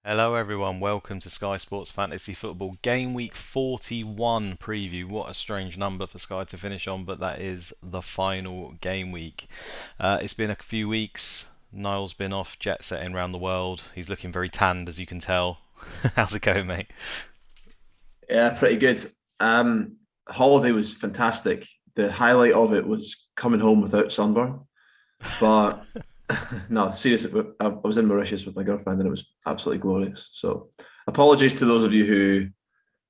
Hello everyone, welcome to Sky Sports Fantasy Football Game Week 41 preview. What a strange number for Sky to finish on, but that is the final game week. It's been a few weeks. Niall's been off jet setting around the world. He's looking very tanned, as you can tell. How's it going, mate? Yeah, pretty good. Holiday was fantastic. The highlight of it was coming home without sunburn. But no, seriously, I was in Mauritius with my girlfriend and it was absolutely glorious. So apologies to those of you who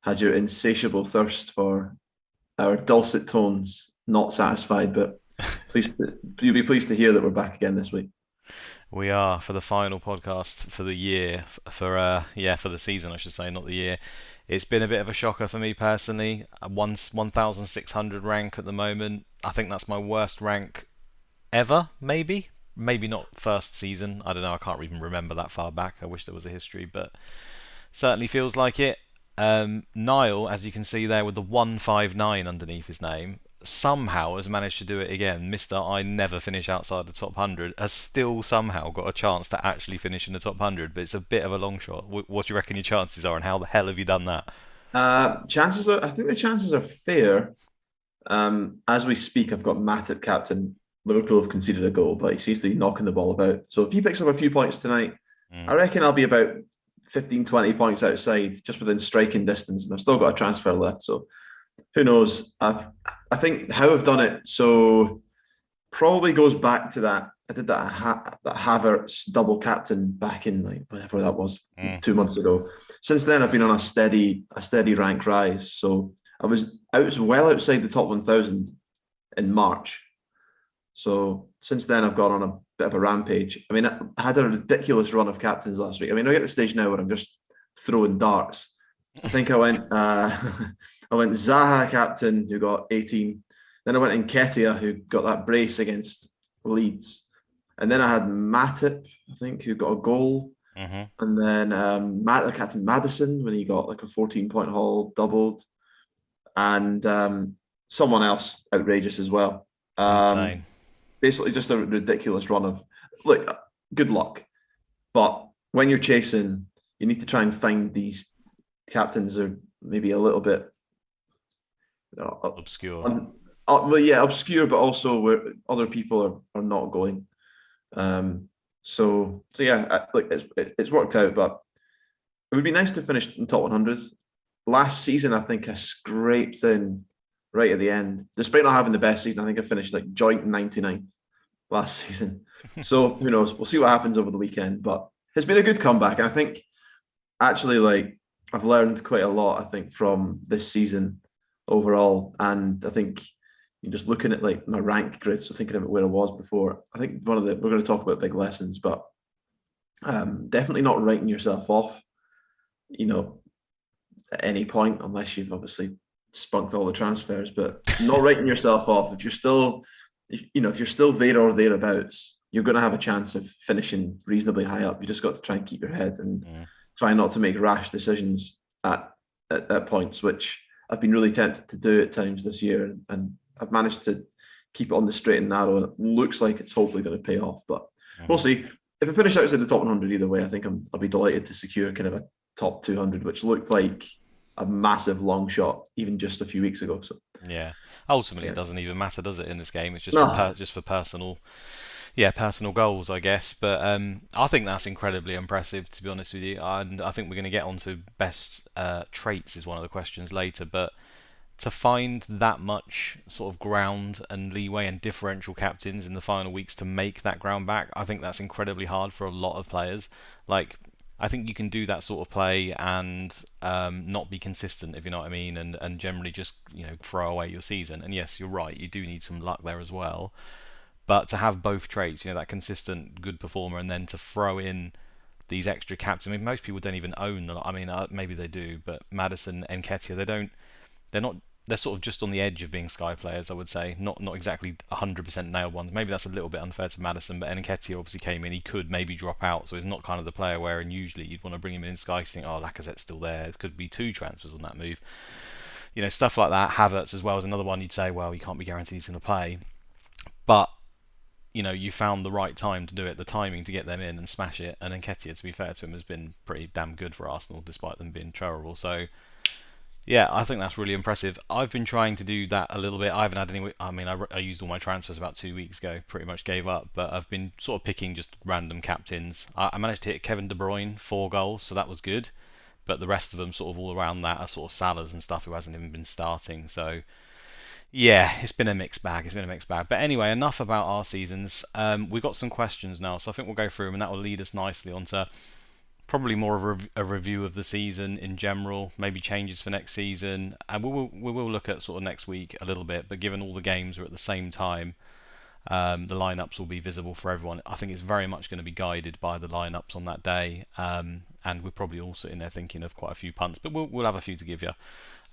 had your insatiable thirst for our dulcet tones not satisfied, but pleased you'll be pleased to hear that we're back again this week. We are for the final podcast for the year, for the season, I should say, not the year. It's been a bit of a shocker for me personally. 1,600 rank at the moment. I think that's my worst rank ever, maybe not first season. I don't know. I can't even remember that far back. I wish there was a history, but certainly feels like it. Niall, as you can see there, with the 159 underneath his name, somehow has managed to do it again. Mister, I never finish outside the top 100, has still somehow got a chance to actually finish in the top 100, but it's a bit of a long shot. What do you reckon your chances are, and how the hell have you done that? I think the chances are fair. As we speak, I've got Matip captain. Liverpool have conceded a goal, but he seems to be knocking the ball about. So if he picks up a few points tonight, Mm. I reckon I'll be about 15, 20 points outside, just within striking distance. And I've still got a transfer left. So who knows? I think how I've done it, so probably goes back to that. I did that Havertz double captain back in like whenever that was, Mm. 2 months ago. Since then, I've been on a steady rank rise. So I was well outside the top 1,000 in March. So since then, I've gone on a bit of a rampage. I mean, I had a ridiculous run of captains last week. I mean, I get to the stage now where I'm just throwing darts. I think I went I went Zaha captain who got 18. Then I went Nketiah who got that brace against Leeds. And then I had Matip, I think, who got a goal. Mhm. And then Captain Madison when he got like a 14-point haul, doubled. And someone else outrageous as well. Insane. Basically just a ridiculous run of look, good luck. But when you're chasing, you need to try and find these captains are maybe a little bit, you know, Obscure. well, yeah, obscure, but also where other people are not going. So yeah, like it's worked out, but it would be nice to finish in top 100. Last season, I think I scraped in right at the end, despite not having the best season. I think I finished like joint 99th last season. So who knows? We'll see what happens over the weekend, but it's been a good comeback, and I think actually like I've learned quite a lot. I think from this season overall, and I think you're just looking at like my rank grid, so thinking about where I was before. I think we're going to talk about big lessons, but definitely not writing yourself off. You know, at any point, unless you've obviously spunked all the transfers, but not writing yourself off. If you're still, if you're still there or thereabouts, you're going to have a chance of finishing reasonably high up. You just got to try and keep your head and Mm. try not to make rash decisions at points, which I've been really tempted to do at times this year, and I've managed to keep it on the straight and narrow. And it looks like it's hopefully going to pay off, but we'll Mhm. see. If I finish outside the top 100 either way, I think I'll be delighted to secure kind of a top 200, which looked like a massive long shot even just a few weeks ago. So Yeah. Ultimately, it yeah, doesn't even matter, does it? In this game, it's just no, just for personal, yeah, personal goals, I guess. But I think that's incredibly impressive, to be honest with you. And I think we're going to get onto best traits is one of the questions later. But to find that much sort of ground and leeway and differential captains in the final weeks to make that ground back, I think that's incredibly hard for a lot of players. Like, I think you can do that sort of play and not be consistent, if you know what I mean, and generally just throw away your season. And yes, you're right, you do need some luck there as well. But to have both traits, that consistent good performer, and then to throw in these extra captains. I mean, most people don't even own them. I mean, maybe they do, but Madison and Ketia, they don't. They're not. They're sort of just on the edge of being Sky players, I would say. Not exactly 100% nailed ones. Maybe that's a little bit unfair to Madison, but Nketiah obviously came in. He could maybe drop out, so he's not kind of the player wherein usually you'd want to bring him in Sky. You think, oh, Lacazette's still there. It could be two transfers on that move. Stuff like that. Havertz as well is another one you'd say, well, you can't be guaranteed he's going to play. But you found the right time to do it, the timing to get them in and smash it. And Nketiah, to be fair to him, has been pretty damn good for Arsenal, despite them being terrible. So yeah, I think that's really impressive. I've been trying to do that a little bit. I haven't had any. I mean, I used all my transfers about 2 weeks ago. Pretty much gave up, but I've been sort of picking just random captains. I managed to hit Kevin De Bruyne 4 goals, so that was good. But the rest of them, sort of all around that, are sort of Salahs and stuff who hasn't even been starting. So yeah, it's been a mixed bag. It's been a mixed bag. But anyway, enough about our seasons. We've got some questions now, so I think we'll go through them, and that will lead us nicely onto probably more of a review of the season in general, maybe changes for next season, and we will look at sort of next week a little bit. But given all the games are at the same time, the lineups will be visible for everyone. I think it's very much going to be guided by the lineups on that day, and we're probably all sitting there thinking of quite a few punts, but we'll have a few to give you.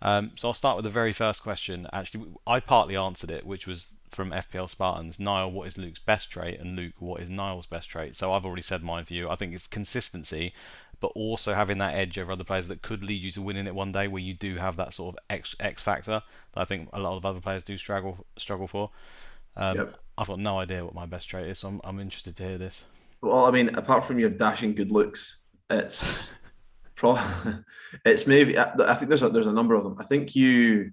So I'll start with the very first question. Actually, I partly answered it, which was from FPL Spartans. Niall, what is Luke's best trait? And Luke, what is Niall's best trait? So I've already said mine for you. I think it's consistency, but also having that edge over other players that could lead you to winning it one day, where you do have that sort of X factor that I think a lot of other players do struggle for. Yep. I've got no idea what my best trait is, so I'm interested to hear this. Well, I mean, apart from your dashing good looks, it's probably it's maybe. I think there's a number of them. I think you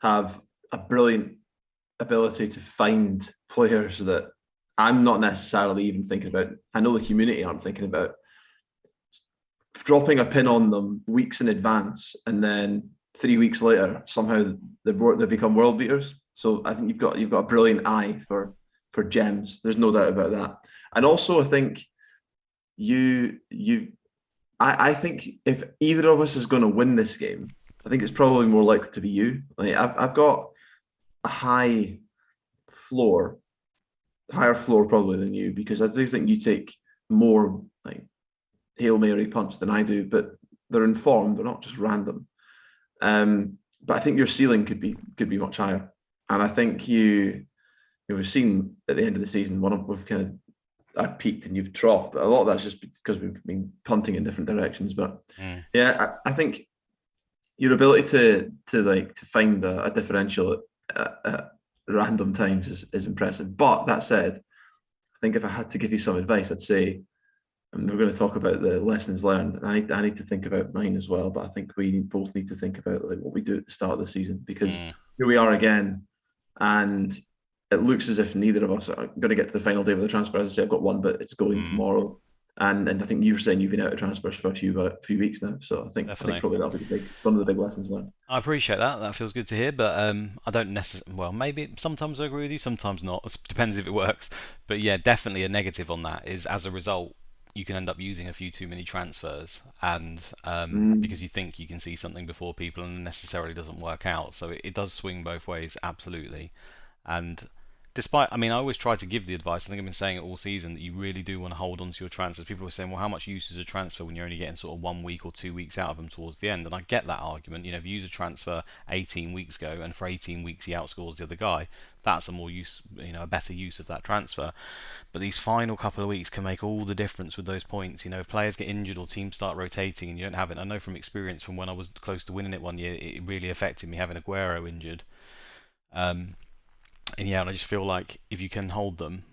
have a brilliant ability to find players that I'm not necessarily even thinking about. I know the community aren't thinking about dropping a pin on them weeks in advance, and then 3 weeks later somehow they become world beaters. So I think you've got a brilliant eye for gems. There's no doubt about that. And also I think you I think if either of us is going to win this game, I think it's probably more likely to be you. Like I've got a floor, higher floor probably than you because I do think you take more like Hail Mary punts than I do, but they're informed, they're not just random. But I think your ceiling could be much higher. And I think we've seen at the end of the season we've kind of I've peaked and you've troughed, but a lot of that's just because we've been punting in different directions. But Mm. yeah, I think your ability to find a differential at random times is impressive. But that said, I think if I had to give you some advice, I'd say, and we're going to talk about the lessons learned. I need to think about mine as well, but I think we both need to think about like what we do at the start of the season because Mm. here we are again, and it looks as if neither of us are going to get to the final day with the transfer. As I say, I've got one, but it's going Mm. tomorrow. And I think you were saying you've been out of transfers for a few weeks now. So I think Definitely. probably that'll be one of the big lessons learned. I appreciate that. That feels good to hear, but I don't necessarily. Well, maybe sometimes I agree with you, sometimes not. It depends if it works. But yeah, definitely a negative on that is as a result, you can end up using a few too many transfers, and Mm, because you think you can see something before people, and it necessarily doesn't work out. So it does swing both ways, absolutely. And despite, I mean, I always try to give the advice. I think I've been saying it all season that you really do want to hold on to your transfers. People are saying, well, how much use is a transfer when you're only getting sort of 1 week or 2 weeks out of them towards the end? And I get that argument. If you use a transfer 18 weeks ago and for 18 weeks he outscores the other guy, that's a more use, a better use of that transfer. But these final couple of weeks can make all the difference with those points. If players get injured or teams start rotating and you don't have it, I know from experience from when I was close to winning it one year, it really affected me having Aguero injured. Um, and yeah, and I just feel like if you can hold them,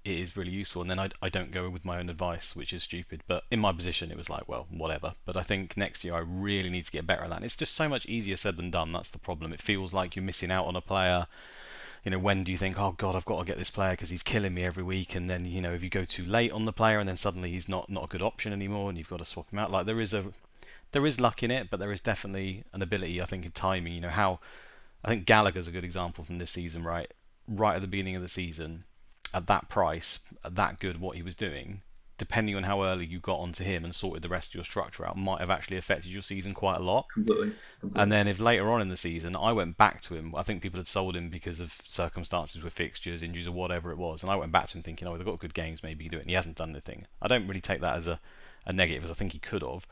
it is really useful. And then I don't go with my own advice, which is stupid. But in my position, it was like, well, whatever. But I think next year I really need to get better at that. And it's just so much easier said than done. That's the problem. It feels like you're missing out on a player. When do you think, oh God, I've got to get this player because he's killing me every week? And then, if you go too late on the player and then suddenly he's not a good option anymore and you've got to swap him out. Like there is luck in it, but there is definitely an ability, I think, in timing. How I think Gallagher's a good example from this season, right? Right at the beginning of the season, at that price, at that good, what he was doing, depending on how early you got onto him and sorted the rest of your structure out, might have actually affected your season quite a lot. completely, And completely. then if later on in the season I went back to him, I think people had sold him because of circumstances with fixtures, injuries, or whatever it was, and I went back to him thinking, oh, they've got good games, maybe he can do it, and he hasn't done anything. I don't really take that as a negative, as I think he could have.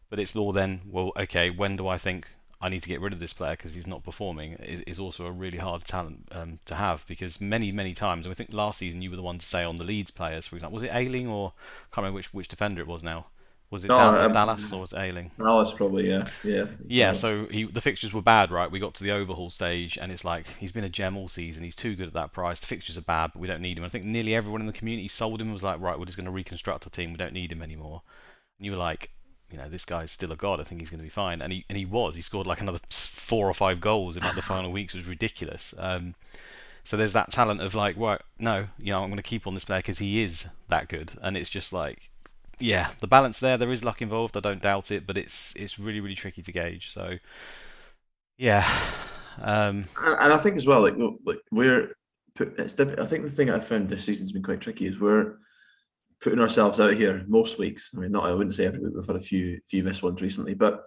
But it's more then, well, okay, when do I think I need to get rid of this player because he's not performing? Is also a really hard talent to have because many, many times, and I think last season you were the one to say on the Leeds players, for example, was it Ailing or I can't remember which defender it was now. Was it Oh, Dallas or was it Ailing? Alice probably, yeah, yeah, Yeah, Alice. so the fixtures were bad, right? We got to the overhaul stage, and it's like he's been a gem all season. He's too good at that price. The fixtures are bad, but we don't need him. I think nearly everyone in the community sold him and was like, right, we're just going to reconstruct a team. We don't need him anymore. And you were like, this guy's still a god. I think he's going to be fine. And he was. He scored like another 4 or 5 goals in like the final weeks. It was ridiculous. So there's that talent of like, right, no, I'm going to keep on this player because he is that good. And it's just like, yeah, the balance there. There is luck involved. I don't doubt it, but it's really really tricky to gauge. So yeah, um, And I think as well, like we're, I think the thing I found this season's been quite tricky is we're putting ourselves out here most weeks. I mean, not I wouldn't say every week. We've had a few missed ones recently, but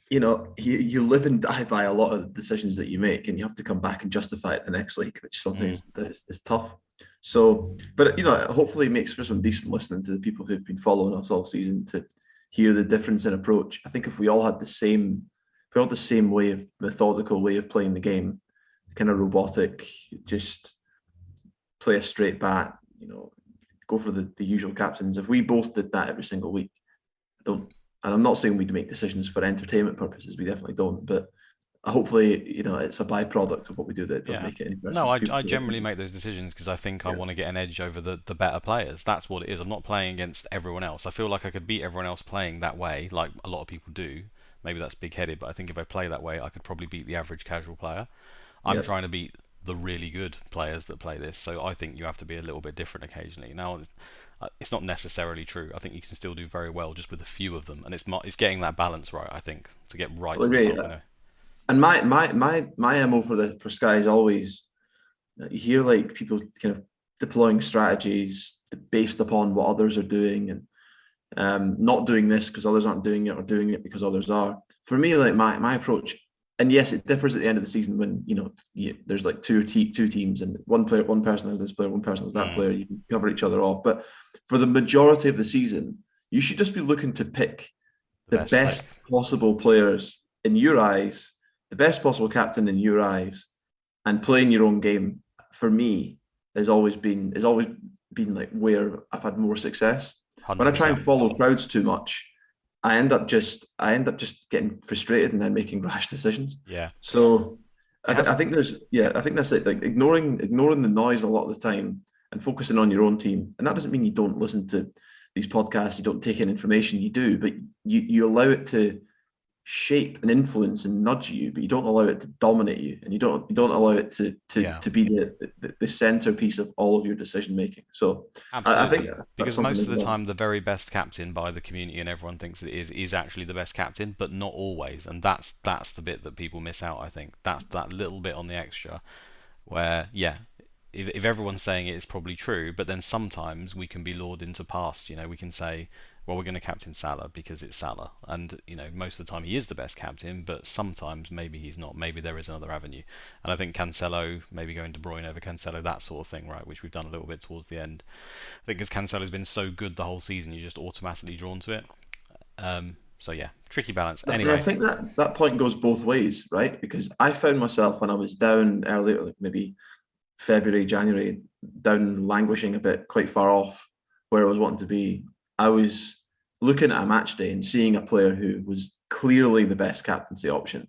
you live and die by a lot of decisions that you make, and you have to come back and justify it the next week, which mm, sometimes is tough. So, but hopefully it makes for some decent listening to the people who've been following us all season to hear the difference in approach. I think if we all had if we all had the same way of methodical way of playing the game, kind of robotic, just play a straight bat, go for the usual captains. If we both did that every single week, I don't, and I'm not saying we'd make decisions for entertainment purposes. We definitely don't. But hopefully, it's a byproduct of what we do that it does yeah. make it interesting No, for I people to generally listen. make those decisions because I think I Yeah, want to get an edge over the better players. That's what it is. I'm not playing against everyone else. I feel like I could beat everyone else playing that way, like a lot of people do. Maybe that's big headed, but I think if I play that way, I could probably beat the average casual player. I'm yeah. trying to beat the really good players that play this, so I think you have to be a little bit different occasionally. Now, it's not necessarily true. I think you can still do very well just with a few of them, and it's getting that balance right. I think to get right So to the agree. top. And my mo for Sky is always, you hear like people kind of deploying strategies based upon what others are doing, and not doing this because others aren't doing it, or doing it because others are. For me, like my approach, and yes, it differs at the end of the season when there's like two teams, and one person has this player, one person has that Mm, player. You can cover each other off, but for the majority of the season, you should just be looking to pick the the best pick. best possible players in your eyes, the best possible captain in your eyes, and playing your own game. For me, has always been like where I've had more success. When I try and 100%. follow crowds too much, I end up just getting frustrated and then making rash decisions. Yeah, So it has. I think I think that's it. Like ignoring the noise a lot of the time and focusing on your own team. And that doesn't mean you don't listen to these podcasts, you don't take in information, you do, but you allow it to shape and influence and nudge you, but you don't allow it to dominate you, and you don't allow it to to Yeah, to be the centerpiece of all of your decision making. So I think absolutely. that's Because something most as of the well. time, the very best captain by the community and everyone thinks it is actually the best captain, but not always. And that's the bit that people miss out. I think that's that little bit on the extra where, yeah, if everyone's saying it, it's probably true, but then sometimes we can be lured into past. We can say, well, we're going to captain Salah because it's Salah, and most of the time he is the best captain, but sometimes maybe he's not. Maybe there is another avenue, and I think Cancelo, maybe going De Bruyne over Cancelo, that sort of thing, right? Which we've done a little bit towards the end. I think because Cancelo's been so good the whole season, you're just automatically drawn to it. So yeah, tricky balance. And I Anyway, think that point goes both ways, right? Because I found myself when I was down earlier, like maybe February, January, down languishing a bit, quite far off where I was wanting to be. I was looking at a match day and seeing a player who was clearly the best captaincy option.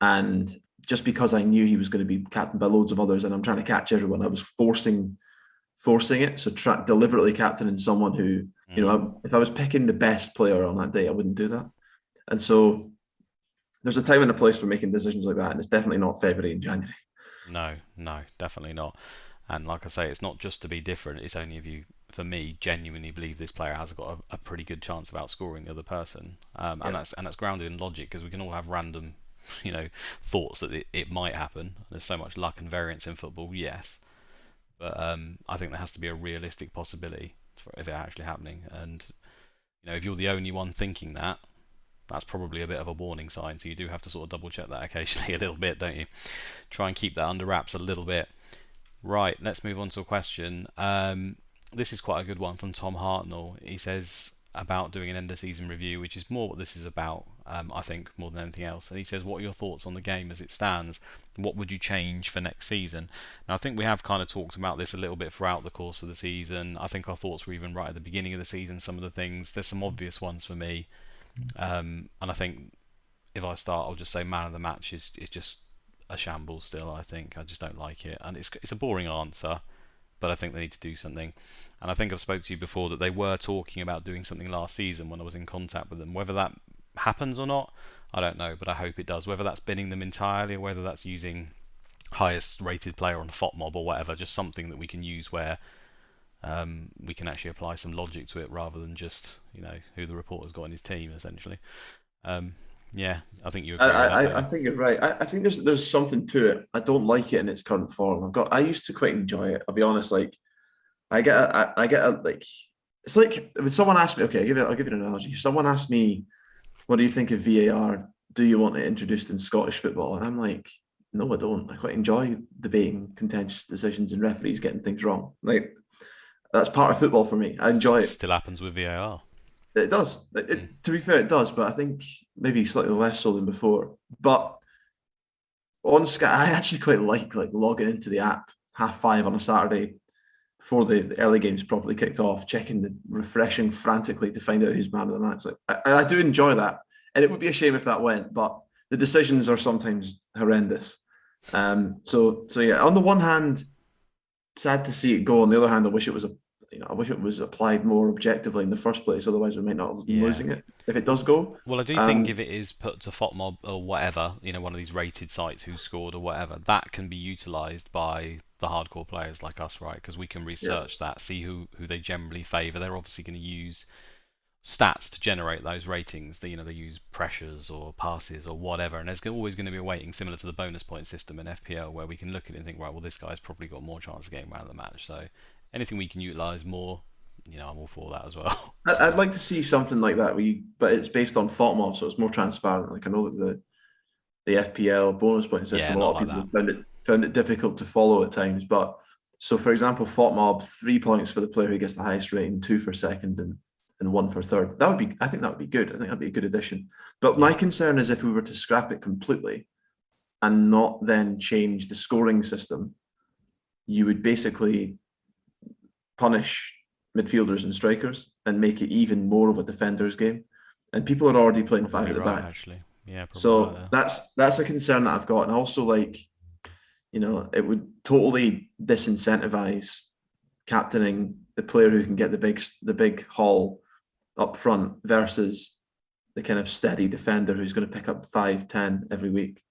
And just because I knew he was going to be captained by loads of others, and I'm trying to catch everyone, I was forcing it. So deliberately captaining someone who, mm, if I was picking the best player on that day, I wouldn't do that. And so there's a time and a place for making decisions like that, and it's definitely not February and January. no, no, definitely not. And like I say, it's not just to be different. It's only if you, for me, genuinely believe this player has got a pretty good chance of outscoring the other person. And Yeah. that's grounded in logic because we can all have random, thoughts that it might happen. There's so much luck and variance in football, yes, but I think there has to be a realistic possibility for if it actually happening. And if you're the only one thinking that, that's probably a bit of a warning sign. So you do have to sort of double check that occasionally a little bit, don't you? Try and keep that under wraps a little bit. Right, let's move on to a question. This is quite a good one from Tom Hartnell. He says, about doing an end of season review, which is more what this is about, I think, more than anything else. And he says, "What are your thoughts on the game as it stands? What would you change for next season?" Now, I think we have kind of talked about this a little bit throughout the course of the season. I think our thoughts were even right at the beginning of the season. Some of the things, there's some obvious ones for me, and I think if I start, I'll just say man of the match is just a shambles. Still, I think I just don't like it, and it's a boring answer, but I think they need to do something. And I think I've spoke to you before that they were talking about doing something last season when I was in contact with them. Whether that happens or not, I don't know, but I hope it does. Whether that's binning them entirely or whether that's using highest rated player on FOTMob or whatever, just something that we can use where we can actually apply some logic to it rather than just who the reporter's got in his team essentially. Um, yeah, I think you I, agree with that, don't I you? think you're right. I think there's something to it. I don't like it in its current form. I used to quite enjoy it. I'll be honest. Like I get a like it's like when someone asks me, okay, I'll give you an analogy. If someone asks me, what do you think of VAR? Do you want it introduced in Scottish football? And I'm like, no, I don't. I quite enjoy debating contentious decisions and referees getting things wrong. Like that's part of football for me. I enjoy it. Still happens with VAR. It does. Mm. To be fair, it does, but I think maybe slightly less so than before. But on Sky, I actually quite like logging into the app 5:30 on a Saturday before the early games properly kicked off, checking the refreshing frantically to find out who's man of the match. Like I do enjoy that, and it would be a shame if that went, but the decisions are sometimes horrendous. So yeah. On the one hand, sad to see it go. On the other hand, I wish it was applied more objectively in the first place. Otherwise, we might not have been Yeah. losing it if it does go. Well, I do think if it is put to FOTMob or whatever, one of these rated sites who scored or whatever, that can be utilised by the hardcore players like us, right? Because we can Yeah. research that, see who they generally favour. They're obviously going to use stats to generate those ratings. They use pressures or passes or whatever, and there's always going to be a weighting similar to the bonus point system in FPL where we can look at it and think, right, well, this guy's probably got more chance of getting man of the match. So anything we can utilise more, I'm all for that as well. I'd like to see something like that. But it's based on FOTMOB, so it's more transparent. Like I know that the FPL bonus point Yeah, system, a not lot of like people that. have found it difficult to follow at times. But so, for example, FOTMOB, 3 points for the player who gets the highest rating, two for second, and one for third. I think that would be good. I think that'd be a good addition. But my Yeah. concern is if we were to scrap it completely and not then change the scoring system, you would basically punish midfielders and strikers and make it even more of a defender's game. And people are already playing five Probably at the right, back. actually. Yeah, probably right So there. that's a concern that I've got. And also it would totally disincentivize captaining the player who can get the big haul up front versus the kind of steady defender who's going to pick up 5, 10 every week.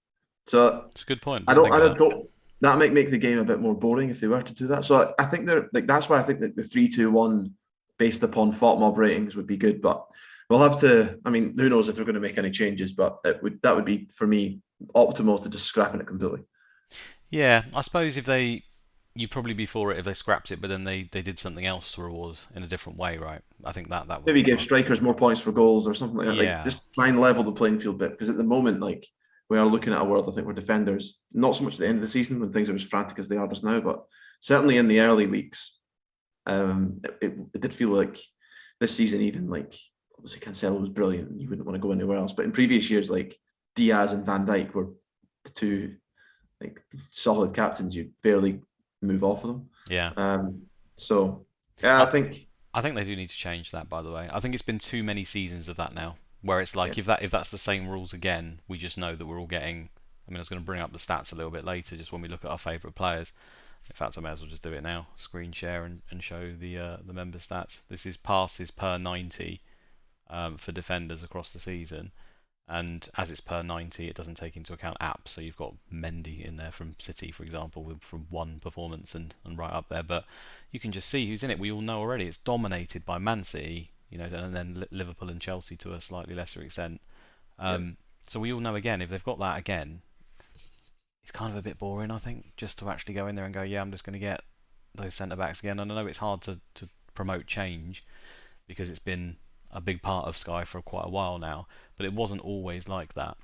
So It's a good point. I Didn't don't think I of that. don't that might make the game a bit more boring if they were to do that. So I think they're like that's why I think that the 3-2-1 based upon FOTMob ratings would be good. But we'll have to. I mean, who knows if they're going to make any changes? But that would be for me optimal to just scrapping it completely. Yeah, I suppose you'd probably be for it if they scrapped it, but then they did something else to reward in a different way, right? I think that would Maybe be give fun. strikers more points for goals or something like that. Like Yeah, just try and level the playing field a bit because at the moment, like we are looking at a world I think where defenders, not so much at the end of the season when things are as frantic as they are just now, but certainly in the early weeks, it did feel like this season even like obviously Cancelo was brilliant. You wouldn't want to go anywhere else. But in previous years, like Diaz and Van Dijk were the two like solid captains. You barely move off of them. yeah. So yeah, I I think I think they do need to change that, by the way. I think it's been too many seasons of that now, where it's yeah, like if that's the same rules again, we just know that we're all getting. I mean, I was going to bring up the stats a little bit later, just when we look at our favourite players. In fact, I may as well just do it now. Screen share and show the member stats. This is passes per 90 for defenders across the season. And as it's per 90, it doesn't take into account apps. So you've got Mendy in there from City, for example, from one performance and right up there. But you can just see who's in it. We all know already. It's dominated by Man City, and then Liverpool and Chelsea to a slightly lesser extent. yeah. So we all know again, if they've got that again, it's kind of a bit boring, I think, just to actually go in there and go, yeah, I'm just going to get those centre backs again. And I know it's hard to promote change because it's been a big part of Sky for quite a while now, but it wasn't always like that.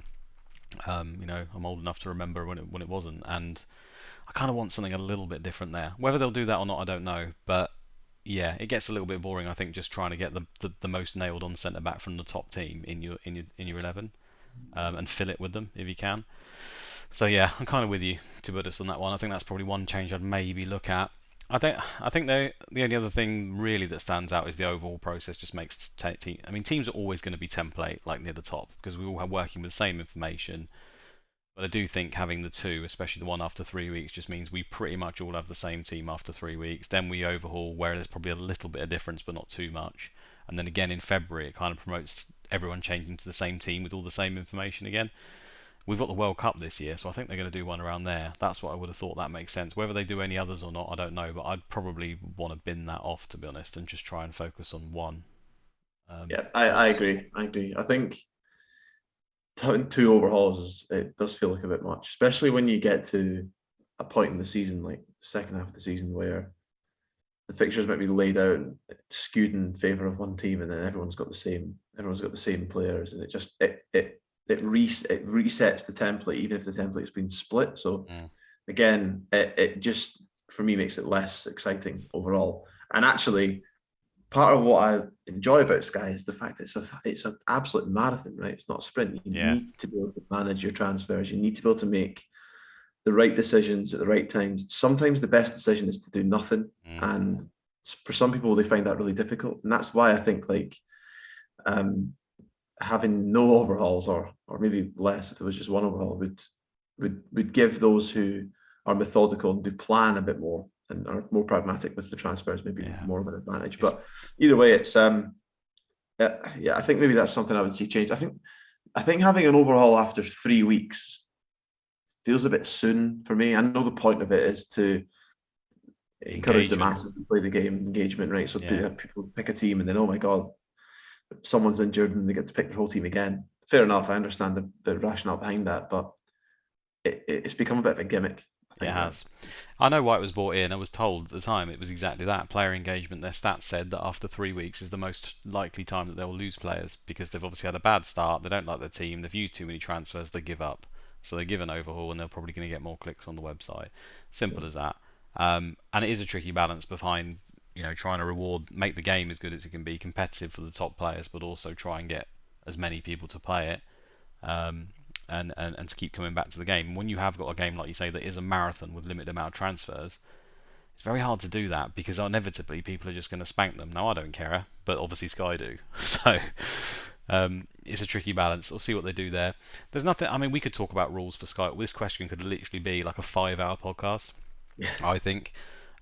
I'm old enough to remember when it wasn't, and I kind of want something a little bit different there. Whether they'll do that or not, I don't know. But yeah, it gets a little bit boring. I think just trying to get the most nailed on centre back from the top team in your 11, and fill it with them if you can. So yeah, I'm kind of with you, to be honest, on that one. I think that's probably one change I'd maybe look at. I think the only other thing really that stands out is the overall process just makes I mean, teams are always going to be template like near the top because we all have working with the same information. But I do think having the two, especially the one after 3 weeks, just means we pretty much all have the same team after 3 weeks. Then we overhaul where there's probably a little bit of difference, but not too much. And then again in February, it kind of promotes everyone changing to the same team with all the same information again. We've got the World Cup this year, so I think they're going to do one around there. That's what I would have thought that makes sense. Whether they do any others or not, I don't know, but I'd probably want to bin that off, to be honest, and just try and focus on one. Yeah, I Thoughts? agree. I agree. I think having two overhauls it does feel like a bit much, especially when you get to a point in the season, like the second half of the season, where the fixtures might be laid out and skewed in favour of one team, and then everyone's got the same players, and it resets the template, even if the template's been split. So Mm. again, it just for me makes it less exciting overall. And actually, part of what I enjoy about Sky is the fact that it's an absolute marathon, right? It's not a sprint. You Yeah. need to be able to manage your transfers. You need to be able to make the right decisions at the right times. Sometimes the best decision is to do nothing, Mm. and for some people they find that really difficult, and that's why I think like um, having no overhauls or maybe less if there was just one overhaul would give those who are methodical and do plan a bit more and are more pragmatic with the transfers maybe Yeah. more of an advantage. It's, But either way, it's yeah, I think maybe that's something I would see change. I think having an overhaul after 3 weeks feels a bit soon for me. I know the point of it is to encourage the engagement. masses to play the game, engagement, right? So Yeah. people pick a team and then, oh my God, someone's injured and they get to pick their whole team again. Fair enough. I understand the rationale behind that, but it's become a bit of a gimmick, I It think, now. has. I know why it was brought in. I was told at the time it was exactly that. Player engagement, their stats said that after 3 weeks is the most likely time that they'll lose players because they've obviously had a bad start, they don't like their team, they've used too many transfers, they give up. So they give an overhaul and they're probably going to get more clicks on the website. Simple as that. And it is a tricky balance behind, trying to make the game as good as it can be, competitive for the top players, but also try and get as many people to play it. Um, and to keep coming back to the game. When you have got a game like you say that is a marathon with limited amount of transfers, it's very hard to do that because inevitably people are just going to spank them. Now I don't care, but obviously Sky do. So it's a tricky balance. We'll see what they do there. There's nothing. I mean, we could talk about rules for Sky. This question could literally be like a 5-hour podcast. Yeah. I think.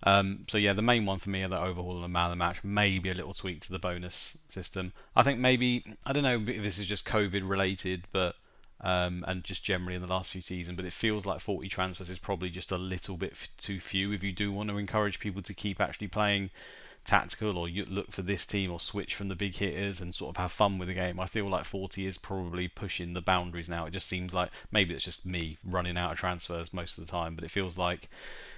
So yeah, the main one for me are the overhaul and the man of the match. Maybe a little tweak to the bonus system. I think maybe I don't know if this is just COVID related, but and just generally in the last few seasons. But it feels like 40 transfers is probably just a little bit too few if you do want to encourage people to keep actually playing tactical or you look for this team or switch from the big hitters and sort of have fun with the game. I feel like 40 is probably pushing the boundaries now. It just seems like maybe it's just me running out of transfers most of the time, but it feels like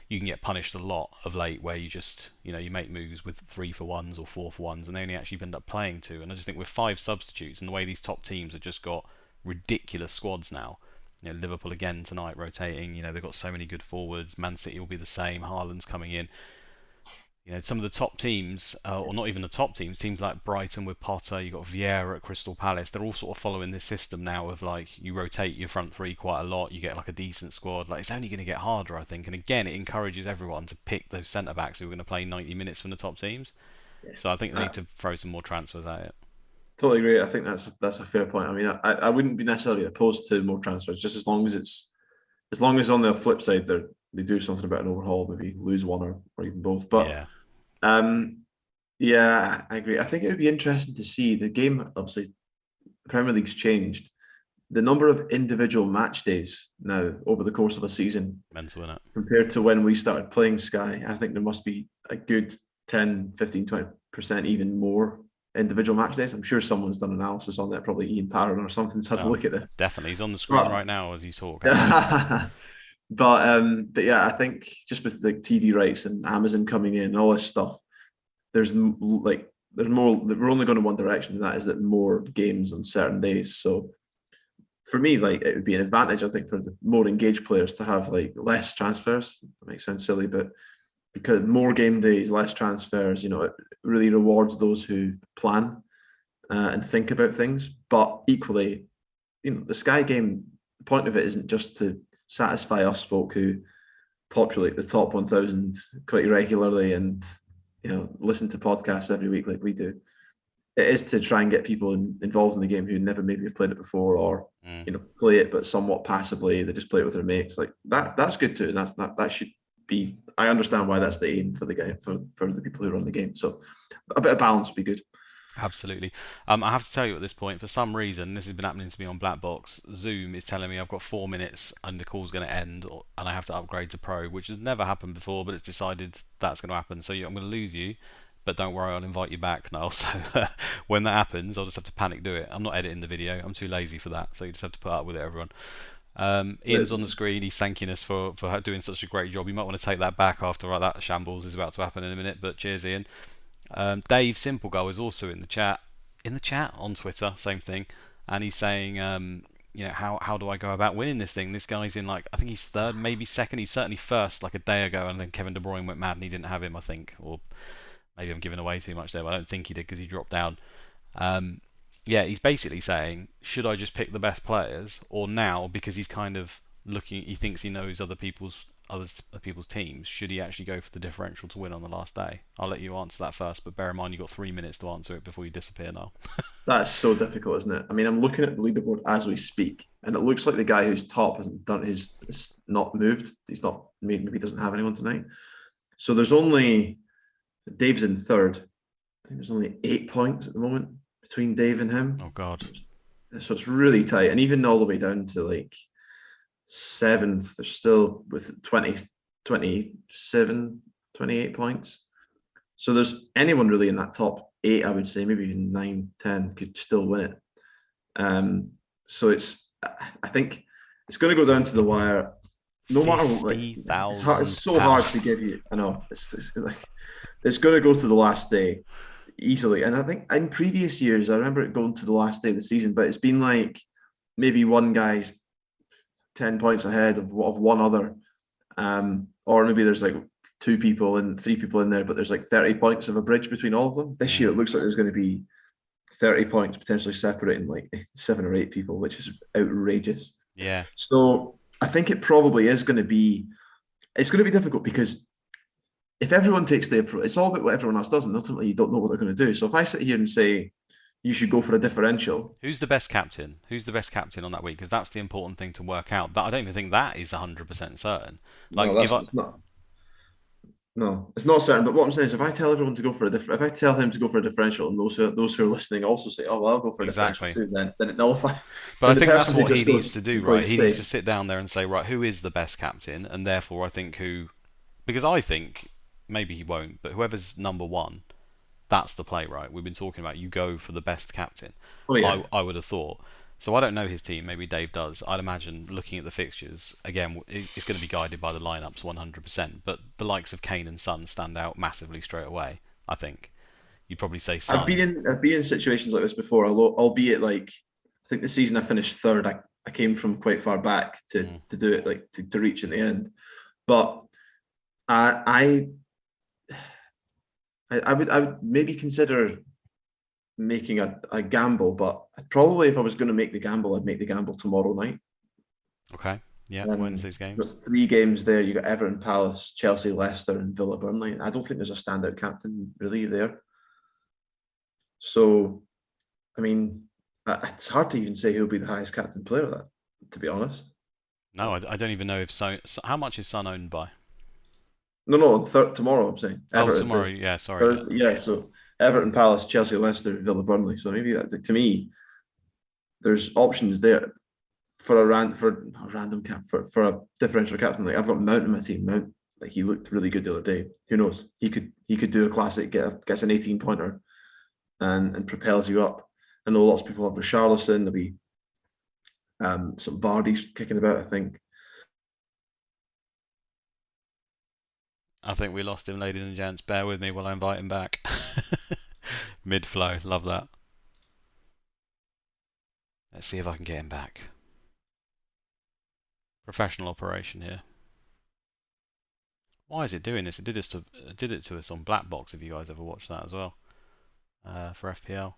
you can get punished a lot of late where you just you make moves with 3-for-1s or 4-for-1s and they only actually end up playing two. And I just think with 5 substitutes and the way these top teams have just got ridiculous squads now. Liverpool again tonight rotating. They've got so many good forwards. Man City will be the same. Haaland's coming in. Some of the top teams, or not even the top teams like Brighton with Potter, you've got Vieira at Crystal Palace, they're all sort of following this system now of like you rotate your front three quite a lot, you get like a decent squad. Like it's only going to get harder, I think. And again, it encourages everyone to pick those centre backs who are going to play 90 minutes from the top teams. Yeah. So I think they need I to throw some more transfers at it. totally agree. I think that's a fair point. I mean, I wouldn't be necessarily opposed to more transfers, just as long as on the flip side they do something about an overhaul, maybe lose one or even both. But Yeah. um, yeah, I agree. I think it would be interesting to see the game. Obviously, the Premier League's changed. The number of individual match days now over the course of a season Mental, innit? compared to when we started playing Sky, I think there must be a good 10, 15, 20% even more individual match days. I'm sure someone's done analysis on that, probably Ian Parron or something's had a Oh, look at this. definitely. He's on the screen But right now as you talk, actually. but yeah, I think just with the TV rights and Amazon coming in and all this stuff, there's more. We're only going in one direction, and that is that more games on certain days. So for me, like it would be an advantage, I think, for the more engaged players to have like less transfers. That makes sound silly, but because more game days, less transfers. It really rewards those who plan and think about things. But equally, the Sky game, the point of it isn't just to satisfy us folk who populate the top 1,000 quite regularly and listen to podcasts every week like we do. It is to try and get people involved in the game who never maybe have played it before, or Mm. play it but somewhat passively. They just play it with their mates. Like that's good too, and that should be. I understand why that's the aim for the game, for the people who run the game. So a bit of balance would be good. Absolutely. I have to tell you at this point, for some reason, this has been happening to me on Black Box. Zoom is telling me I've got 4 minutes and the call's going to end, and I have to upgrade to Pro, which has never happened before, but it's decided that's going to happen. So I'm going to lose you, but don't worry, I'll invite you back, Niall. So when that happens, I'll just have to panic do it. I'm not editing the video. I'm too lazy for that. So you just have to put up with it, everyone. Ian's on the screen. He's thanking us for doing such a great job. You might want to take that back after that shambles is about to happen in a minute. But cheers, Ian. Dave Simplegoal is also in the chat. In the chat on Twitter, same thing, and he's saying, how do I go about winning this thing? This guy's in like I think he's third, maybe second. He's certainly first like a day ago, and then Kevin De Bruyne went mad and he didn't have him, I think, or maybe I'm giving away too much there, but I don't think he did because he dropped down. Um, yeah, he's basically saying, should I just pick the best players, or now because he's kind of looking, he thinks he knows other people's teams. Should he actually go for the differential to win on the last day? I'll let you answer that first, but bear in mind you've got 3 minutes to answer it before you disappear now. That's so difficult, isn't it? I mean, I'm looking at the leaderboard as we speak, and it looks like the guy who's top hasn't done his not moved. He's not maybe he doesn't have anyone tonight. So there's only Dave's in third. I think there's only 8 points at the moment between Dave and him. Oh God. So it's really tight. And even all the way down to like seventh, they're still with 20, 27, 28 points. So there's anyone really in that top eight, I would say, maybe even 9, 10 could still win it. So I think it's going to go down to the wire. No matter what, like, fifty it's hard. It's thousand so hard to pounds. give you. I know it's like it's going to go to the last day easily. And I think in previous years, I remember it going to the last day of the season, but it's been like maybe one guy's 10 points ahead of one other. Or maybe there's like two people and three people in there, but there's like 30 points of a bridge between all of them. This year, it Mm, looks like there's going to be 30 points potentially separating like 7 or 8 people, which is outrageous. yeah. So I think it probably is going to be, it's going to be difficult because if everyone takes the approach, it's all about what everyone else does, and ultimately you don't know what they're going to do. So if I sit here and say you should go for a differential, Who's the best captain? Who's the best captain on that week? Because that's the important thing to work out. That I don't even think that is 100% certain. no, Like if that's I it's not. No, it's not certain. But what I'm saying is, if I tell everyone to go for a different, if I tell him to go for a differential, and those who are listening also say, "Oh, well, I'll go for a differential exactly. too," then it nullifies. But I Then the think that's person who what he just needs to goes do, and right? plays He needs to safe. sit down there and say, right, who is the best captain? And therefore, I think who, because I think maybe he won't, but whoever's number one, that's the play, right? We've been talking about you go for the best captain. Oh yeah, I would have thought. So I don't know his team. Maybe Dave does. I'd imagine looking at the fixtures again, it's going to be guided by the lineups 100%. But the likes of Kane and Son stand out massively straight away. I think you'd probably say Son. I've been in situations like this before, albeit like I think the season I finished third, I came from quite far back Mm, to do it, like to reach in the end. But I I would maybe consider making a gamble, but probably if I was going to make the gamble, I'd make the gamble tomorrow night. okay. Yeah, Wednesday's You've games. got 3 games there. You got Everton, Palace, Chelsea, Leicester, and Villa, Burnley. I don't think there's a standout captain really there. So, I mean, it's hard to even say who'll be the highest captain player of that, to be honest. No, I don't even know if how much is Son owned by? No, no, tomorrow I'm saying Oh, Everton. tomorrow. Yeah, sorry. Thursday, yeah. So Everton, Palace, Chelsea, Leicester, Villa, Burnley. So maybe to me, there's options there for a random cap for a differential captain. Like I've got Mount in my team. Mount, like he looked really good the other day. Who knows? He could do a classic, gets an 18 pointer and propels you up. I know lots of people have Richarlison. There'll be some Vardy kicking about, I think. I think we lost him, ladies and gents. Bear with me while I invite him back. Mid flow, love that. Let's see if I can get him back. Professional operation here. Why is it doing this? It did it to us on Black Box. If you guys ever watched that as well, for FPL.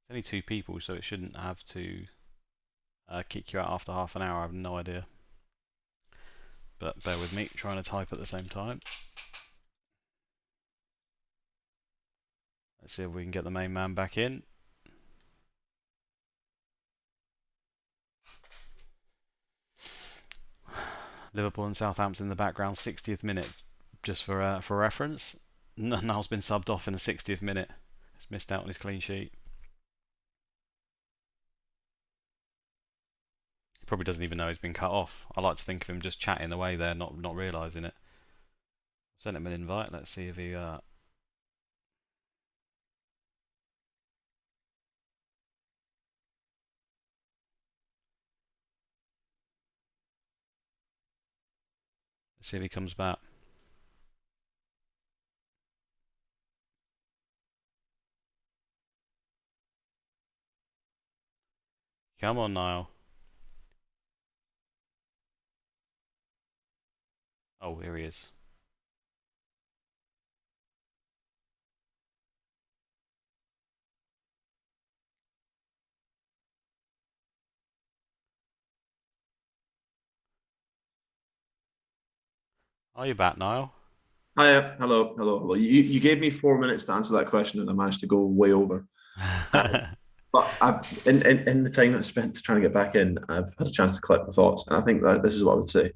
It's only two people, so it shouldn't have to kick you out after half an hour. I have no idea. But bear with me, trying to type at the same time. Let's see if we can get the main man back in. Liverpool and Southampton in the background, 60th minute, just for reference. Niall's been subbed off in the 60th minute. He's missed out on his clean sheet. He probably doesn't even know he's been cut off. I like to think of him just chatting away there, not realising it. Sent him an invite. Let's see if he. Let's see if he comes back. Come on, Niall. Oh, here he is. Are you back, Niall? Hiya, hello. You gave me 4 minutes to answer that question, and I managed to go way over. Uh, but in the time that I spent trying to get back in, I've had a chance to collect my thoughts, and I think that this is what I would say.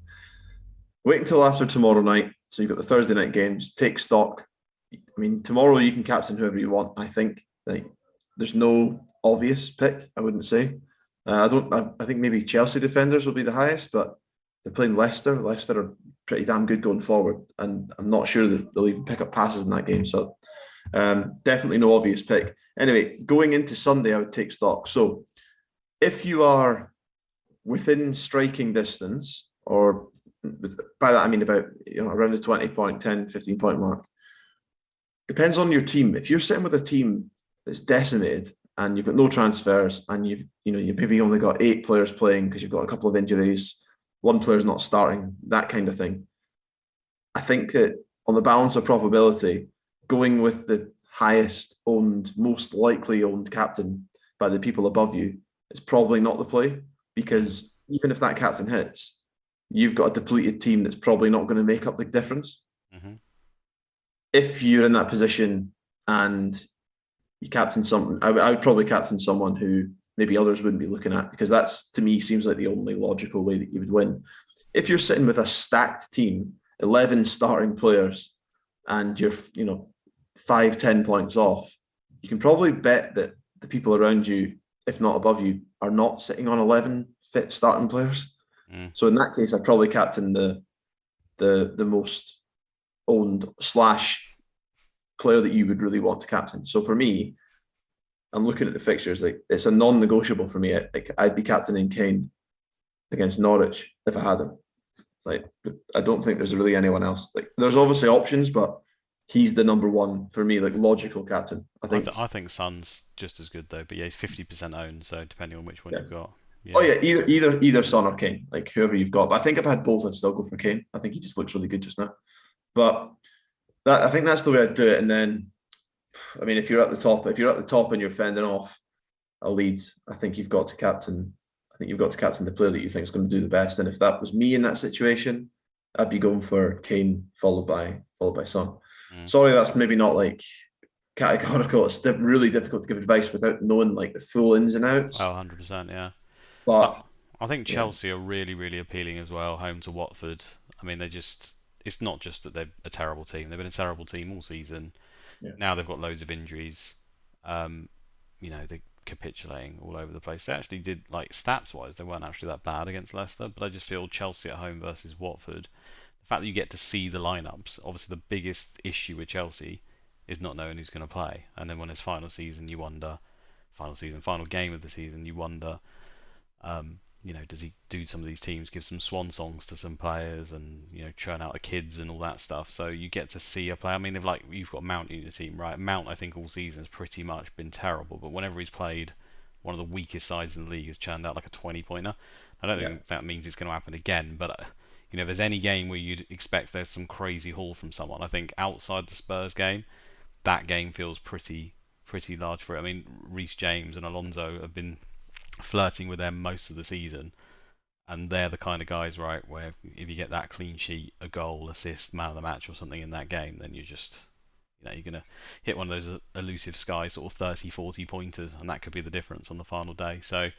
Wait until after tomorrow night. So you've got the Thursday night games. Take stock. I mean, tomorrow you can captain whoever you want. I think like there's no obvious pick. I wouldn't say. I don't. I think maybe Chelsea defenders will be the highest, but they're playing Leicester. Leicester are pretty damn good going forward, and I'm not sure that they'll even pick up passes in that game. So definitely no obvious pick. Anyway, going into Sunday, I would take stock. So if you are within striking distance, or by that I mean about around the 20 point, 10, 15 point mark, depends on your team. If you're sitting with a team that's decimated and you've got no transfers and you've maybe only got 8 players playing because you've got a couple of injuries, one player's not starting, that kind of thing. I think that on the balance of probability, going with the highest owned, most likely owned captain by the people above you is probably not the play, because even if that captain hits, you've got a depleted team that's probably not going to make up the difference. Mm-hmm. If you're in that position and you captain someone, I would probably captain someone who maybe others wouldn't be looking at, because that's, to me, seems like the only logical way that you would win. If you're sitting with a stacked team, 11 starting players, and you're 5-10 points off, you can probably bet that the people around you, if not above you, are not sitting on 11 fit starting players. So in that case, I'd probably captain the most owned slash player that you would really want to captain. So for me, I'm looking at the fixtures, like it's a non-negotiable for me. I'd be captaining Kane against Norwich if I had him. Like, I don't think there's really anyone else. Like, there's obviously options, but he's the number one for me, like logical captain. I think Son's just as good though, but yeah, he's 50% owned, so depending on which one Yeah. you've got. Yeah. Oh yeah, either Son or Kane, like whoever you've got. But I think if I had both, I'd still go for Kane. I think he just looks really good just now. But I think that's the way I'd do it. And then, I mean, if you're at the top and you're fending off a lead, I think you've got to captain. I think you've got to captain the player that you think is going to do the best. And if that was me in that situation, I'd be going for Kane followed by Son. Sorry, that's maybe not like categorical. It's really difficult to give advice without knowing like the full ins and outs. Oh, 100%, yeah. But I think yeah, Chelsea are really, really appealing as well, home to Watford. I mean, it's not just that they're a terrible team. They've been a terrible team all season. yeah, Now they've got loads of injuries. They're capitulating all over the place. They actually did, like, stats-wise, they weren't actually that bad against Leicester, but I just feel Chelsea at home versus Watford, the fact that you get to see the lineups, obviously the biggest issue with Chelsea is not knowing who's going to play. And then when it's final game of the season, you wonder, does he do some of these teams, give some swan songs to some players, and churn out the kids and all that stuff. So you get to see a player. I mean, you've got Mount in your team, right? Mount, I think all season has pretty much been terrible, but whenever he's played one of the weakest sides in the league, has churned out like a 20-pointer. I don't think that means it's going to happen again, but You know, if there's any game where you'd expect there's some crazy haul from someone, I think outside the Spurs game, that game feels pretty large for it. I mean, Reece James and Alonso have been flirting with them most of the season, and they're the kind of guys, right, where if you get that clean sheet, a goal, assist, man of the match, or something in that game, then you're gonna hit one of those elusive Sky sort of 30, 40 pointers, and that could be the difference on the final day. So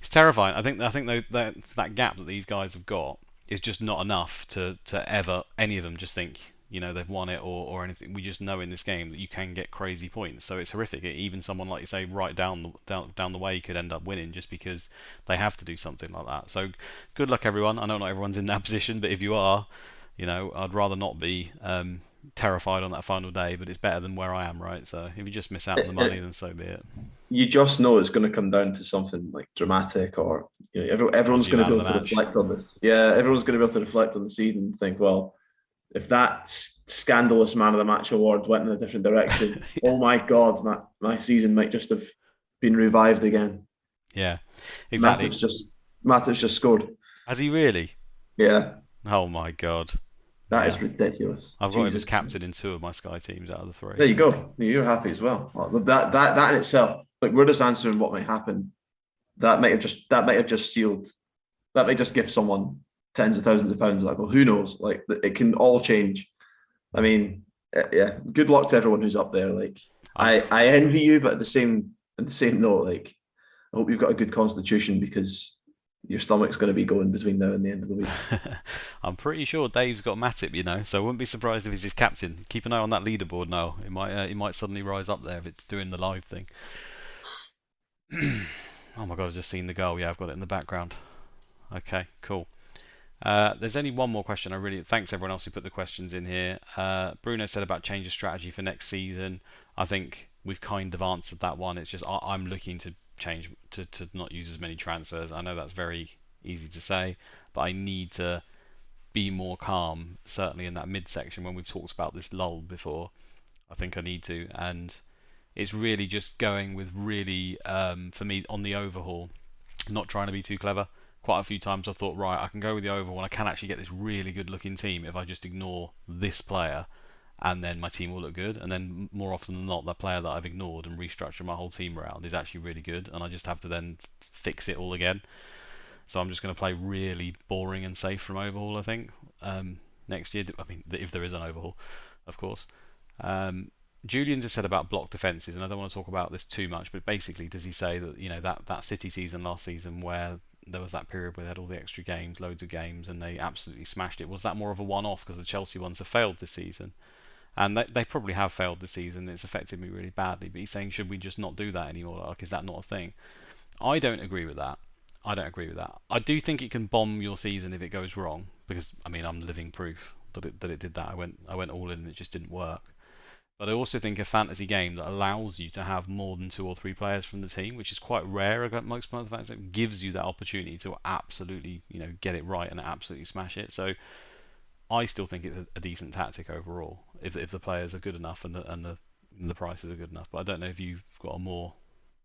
it's terrifying. I think that gap that these guys have got is just not enough to ever any of them just think they've won it or anything. We just know in this game that you can get crazy points, so it's horrific. Even someone like you say right down the way could end up winning just because they have to do something like that. So good luck everyone. I know not everyone's in that position, but if you are, I'd rather not be terrified on that final day, but it's better than where I am, right? So if you just miss out on the money, then so be it. You just know it's going to come down to something like dramatic, or everyone's Dodgy going to man be of able the to match. reflect on this. Yeah, everyone's going to be able to reflect on the season and think, well, if that scandalous man of the match award went in a different direction, oh my god, my season might just have been revived again. Yeah, exactly. Matthew's just Matthew's just scored. Has he really? Yeah, Oh my god. that Yeah, is ridiculous. I've got him as Jesus. captain in two of my Sky teams out of the three. There you go. You're happy as well. Well, that in itself, like we're just answering what might happen. That might have just sealed. That might just give someone tens of thousands of pounds. Like, well, who knows? Like, it can all change. I mean, yeah. Good luck to everyone who's up there. Like, I'm I envy you, but at the same note, like, I hope you've got a good constitution because your stomach's going to be going between now and the end of the week. I'm pretty sure Dave's got Matip, so I wouldn't be surprised if he's his captain. Keep an eye on that leaderboard now. It might suddenly rise up there if it's doing the live thing. Oh my god, I've just seen the goal. Yeah, I've got it in the background. Okay, cool. There's only one more question. Thanks everyone else who put the questions in here. Bruno said about change of strategy for next season. I think we've kind of answered that one. It's just I'm looking to change to not use as many transfers. I know that's very easy to say, but I need to be more calm. Certainly in that midsection when we've talked about this lull before, I think I need to, and it's really just going with really for me on the overhaul, not trying to be too clever. Quite a few times I thought, right, I can go with the overhaul and I can actually get this really good looking team if I just ignore this player, and then my team will look good. And then more often than not, that player that I've ignored and restructured my whole team around is actually really good, and I just have to then fix it all again. So I'm just going to play really boring and safe from overhaul, I think, next year. I mean, if there is an overhaul, of course. Um, Julian just said about block defences, and I don't want to talk about this too much, but basically, does he say that that City season last season where there was that period where they had all the extra games, loads of games, and they absolutely smashed it? Was that more of a one-off because the Chelsea ones have failed this season? And they probably have failed this season. It's affected me really badly. But he's saying, should we just not do that anymore? Like, is that not a thing? I don't agree with that. I don't agree with that. I do think it can bomb your season if it goes wrong, because I mean I'm living proof that it did that. I went all in and it just didn't work. But I also think a fantasy game that allows you to have more than two or three players from the team, which is quite rare against most of the fantasy, gives you that opportunity to absolutely get it right and absolutely smash it. So I still think it's a decent tactic overall if the players are good enough and the prices are good enough. But I don't know if you've got a more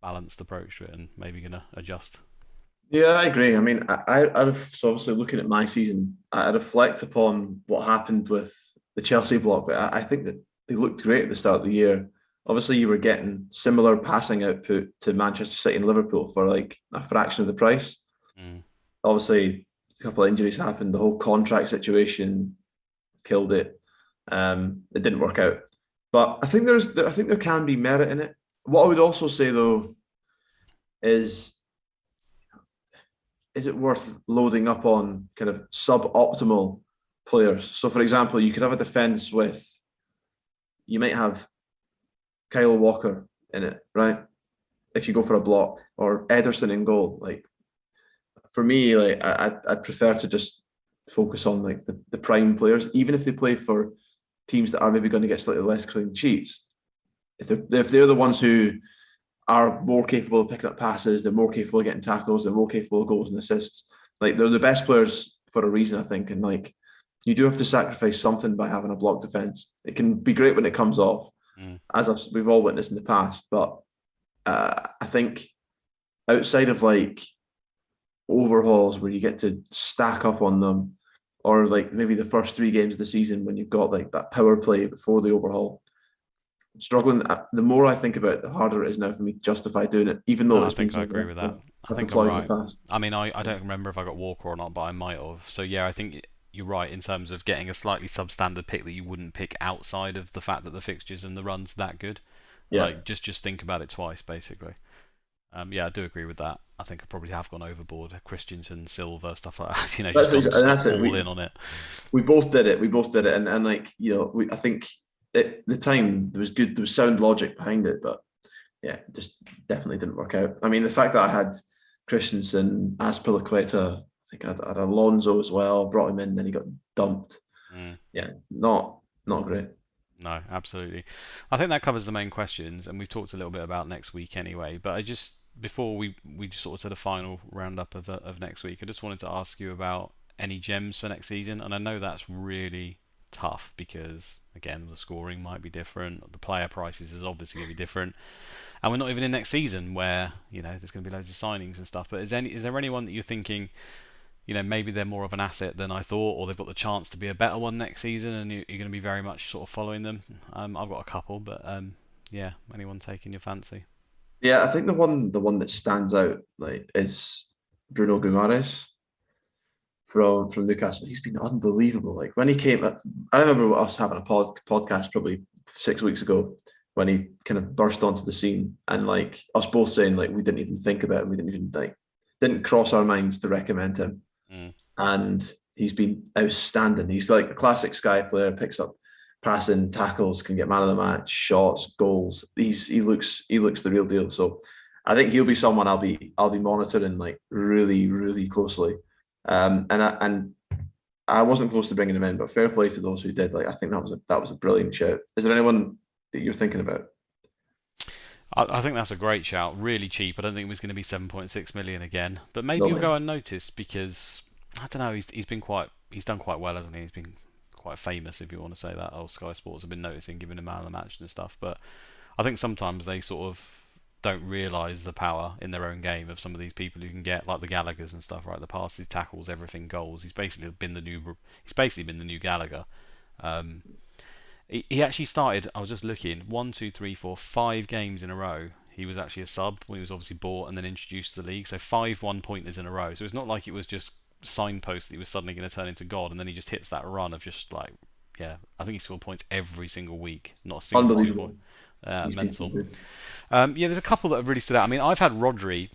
balanced approach to it and maybe going to adjust. Yeah, I agree. I mean, so obviously looking at my season, I reflect upon what happened with the Chelsea block, but I think that they looked great at the start of the year. Obviously, you were getting similar passing output to Manchester City and Liverpool for like a fraction of the price. Mm. Obviously, a couple of injuries happened. The whole contract situation killed it. It didn't work out, but I think there can be merit in it. What I would also say though is is it worth loading up on kind of suboptimal players? So, for example, you could have a defense with, you might have Kyle Walker in it, right? If you go for a block, or Ederson in goal. Like, for me, like I'd prefer to just focus on like the prime players, even if they play for teams that are maybe going to get slightly less clean sheets. If they're the ones who are more capable of picking up passes, they're more capable of getting tackles, they're more capable of goals and assists. Like, they're the best players for a reason, I think. And like, you do have to sacrifice something by having a block defense. It can be great when it comes off, Mm. as we've all witnessed in the past. But I think outside of like overhauls where you get to stack up on them, or like maybe the first 3 games of the season when you've got like that power play before the overhaul. I'm struggling. The more I think about it, the harder it is now for me to justify doing it, even though No, I it's been think I something agree with that. I I've think I'm deployed in the right. past. I mean, I don't remember if I got Walker or not, but I might have. So yeah, I think you're right in terms of getting a slightly substandard pick that you wouldn't pick outside of the fact that the fixtures and the run's that good. Yeah, Like just think about it twice, basically. Yeah, I do agree with that. I think I probably have gone overboard. Christensen, Silver, stuff like that. Just and gone that's it. all in on it. We both did it. We both did it, and like I think at the time there was good, there was sound logic behind it, but yeah, it just definitely didn't work out. I mean, the fact that I had Christensen, Azpilicueta, I think I had Alonso as well, brought him in, then he got dumped. Mm. Yeah, not great. No, absolutely. I think that covers the main questions, and we've talked a little bit about next week anyway. But I just before we just sort of did a final roundup of next week, I just wanted to ask you about any gems for next season. And I know that's really tough because again, the scoring might be different, the player prices is obviously going to be different, and we're not even in next season where there's going to be loads of signings and stuff. But is there anyone that you're thinking? Maybe they're more of an asset than I thought, or they've got the chance to be a better one next season, and you're going to be very much sort of following them. I've got a couple, but yeah, anyone taking your fancy? Yeah, I think the one that stands out like is Bruno Guimaraes from Newcastle. He's been unbelievable. Like when he came, I remember us having a podcast probably 6 weeks ago when he kind of burst onto the scene, and like us both saying like we didn't even think about him, we didn't even like didn't cross our minds to recommend him, Mm. and he's been outstanding. He's like a classic Sky player, picks up passing, tackles, can get man of the match, shots, goals. He looks the real deal. So I think he'll be someone I'll be monitoring like really really closely. And I wasn't close to bringing him in, but fair play to those who did. Like I think that was a brilliant shout. Is there anyone that you're thinking about? I think that's a great shout. Really cheap. I don't think it was going to be 7.6 million again, but maybe No you'll go man. unnoticed because I don't know. He's done quite well, hasn't he? He's been quite famous, if you want to say that. Old Sky Sports have been noticing, giving him man of the match and stuff. But I think sometimes they sort of don't realise the power in their own game of some of these people who can get like the Gallaghers and stuff, right? The passes, tackles, everything, goals. He's basically been the new Gallagher. Um, he actually started. I was just looking. One, two, three, four, 5 games in a row. He was actually a sub when he was obviously bought and then introduced to the league. So 5 1-pointers in a row. So it's not like it was just signpost that he was suddenly going to turn into God, and then he just hits that run of just like, yeah, I think he scored points every single week, not a single 2 point. Unbelievable. He's been too Mental. good. Yeah, there's a couple that have really stood out. I mean, I've had Rodri,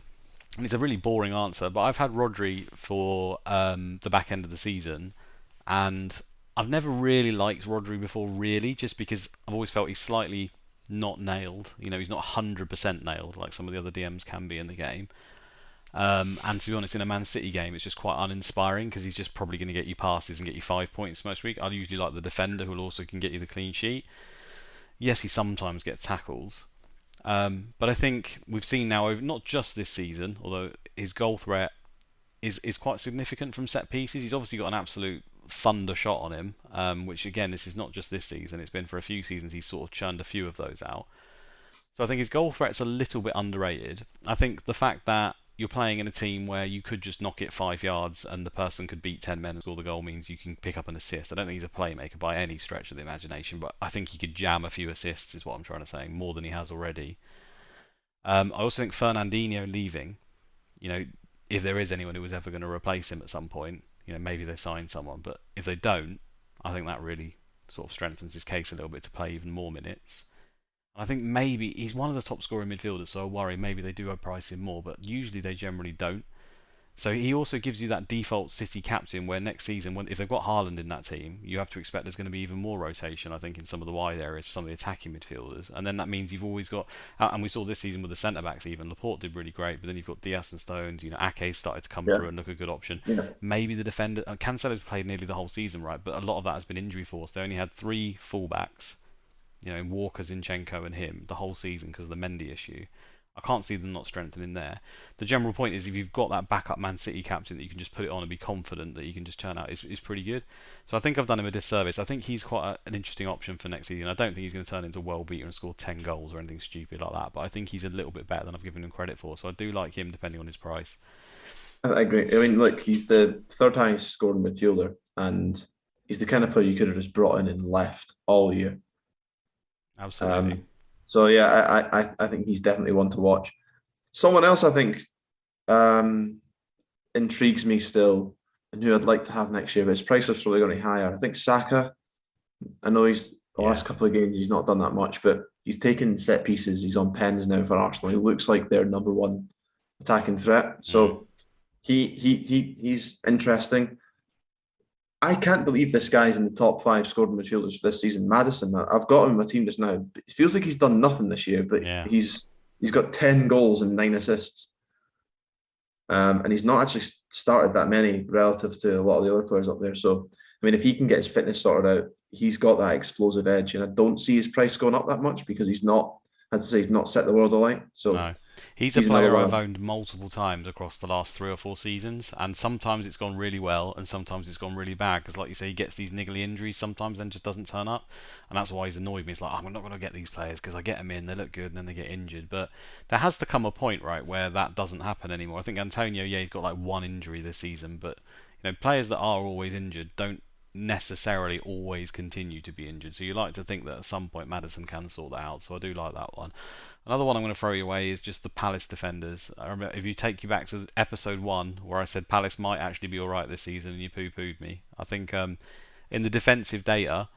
and it's a really boring answer, but I've had Rodri for the back end of the season, and I've never really liked Rodri before, really, just because I've always felt he's slightly not nailed. He's not 100% nailed like some of the other DMs can be in the game. And to be honest, in a Man City game, it's just quite uninspiring because he's just probably going to get you passes and get you 5 points most week. I'd usually like the defender who also can get you the clean sheet. Yes, he sometimes gets tackles, but I think we've seen now, not just this season, although his goal threat is quite significant from set pieces. He's obviously got an absolute thunder shot on him, which again, this is not just this season. It's been for a few seasons. He's sort of churned a few of those out. So I think his goal threat's a little bit underrated. I think the fact that you're playing in a team where you could just knock it 5 yards and the person could beat 10 men and score the goal means you can pick up an assist. I don't think he's a playmaker by any stretch of the imagination, but I think he could jam a few assists, is what I'm trying to say, more than he has already. I also think Fernandinho leaving, you know, if there is anyone who was ever going to replace him at some point, maybe they sign someone, but if they don't, I think that really sort of strengthens his case a little bit to play even more minutes. I think maybe he's one of the top scoring midfielders, so I worry maybe they do price him more, but usually they generally don't. So he also gives you that default City captain where next season, if they've got Haaland in that team, you have to expect there's going to be even more rotation, I think, in some of the wide areas for some of the attacking midfielders. And then that means you've always got, and we saw this season with the centre-backs even, Laporte did really great, but then you've got Diaz and Stones, Ake's started to come Yeah, through and look a good option. yeah. Maybe the defender, Cancelo's played nearly the whole season, right, but a lot of that has been injury forced. They only had 3 fullbacks, Walker, Zinchenko, and him the whole season because of the Mendy issue. I can't see them not strengthening there. The general point is if you've got that backup Man City captain that you can just put it on and be confident that you can just turn out is pretty good. So I think I've done him a disservice. I think he's quite an interesting option for next season. I don't think he's going to turn into a world beater and score 10 goals or anything stupid like that, but I think he's a little bit better than I've given him credit for. So I do like him depending on his price. I agree. I mean, look, he's the third highest scoring midfielder and he's the kind of player you could have just brought in and left all year. Absolutely. Um, so yeah, I think he's definitely one to watch. Someone else I think um, intrigues me still, and who I'd like to have next year, but his price is probably going to be higher. I think Saka. I know he's the Yeah. last couple of games he's not done that much, but he's taken set pieces. He's on pens now for Arsenal. He looks like their number one attacking threat. Mm. So he's interesting. I can't believe this guy's in the top five scoring midfielders this season. Madison, I've got him in my team just now. It feels like he's done nothing this year, but Yeah. he's got 10 goals and 9 assists. And he's not actually started that many relative to a lot of the other players up there. So, I mean, if he can get his fitness sorted out, he's got that explosive edge. And I don't see his price going up that much because he's not, as I say, he's not set the world alight. So No. He's a he's another player I've one. owned multiple times across the last 3 or 4 seasons, and sometimes it's gone really well, and sometimes it's gone really bad. Because, like you say, he gets these niggly injuries sometimes, then just doesn't turn up, and that's why he's annoyed me. It's like, oh, I'm not going to get these players because I get them in, they look good, and then they get injured. But there has to come a point, right, where that doesn't happen anymore. I think Antonio, yeah, he's got like one injury this season, but players that are always injured don't necessarily always continue to be injured. So you like to think that at some point Madison can sort that out. So I do like that one. Another one I'm going to throw you away is just the Palace defenders. I remember if you take you back to episode 1 where I said Palace might actually be alright this season and you poo-pooed me. I think in the defensive data,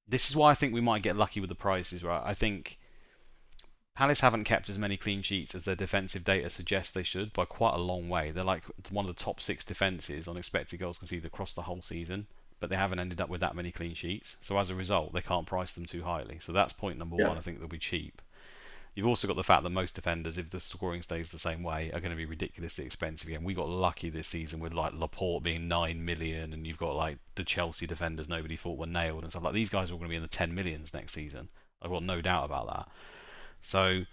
this is why I think we might get lucky with the prices, right? I think Palace haven't kept as many clean sheets as their defensive data suggests they should by quite a long way. They're like one of the top 6 defences on expected goals conceded across the whole season, but they haven't ended up with that many clean sheets. So as a result, they can't price them too highly. So that's point number Yeah. one. I think they'll be cheap. You've also got the fact that most defenders, if the scoring stays the same way, are going to be ridiculously expensive again. We got lucky this season with like Laporte being 9 million, and you've got like the Chelsea defenders nobody thought were nailed and stuff like. These guys are all going to be in the 10 millions next season. I've got no doubt about that. So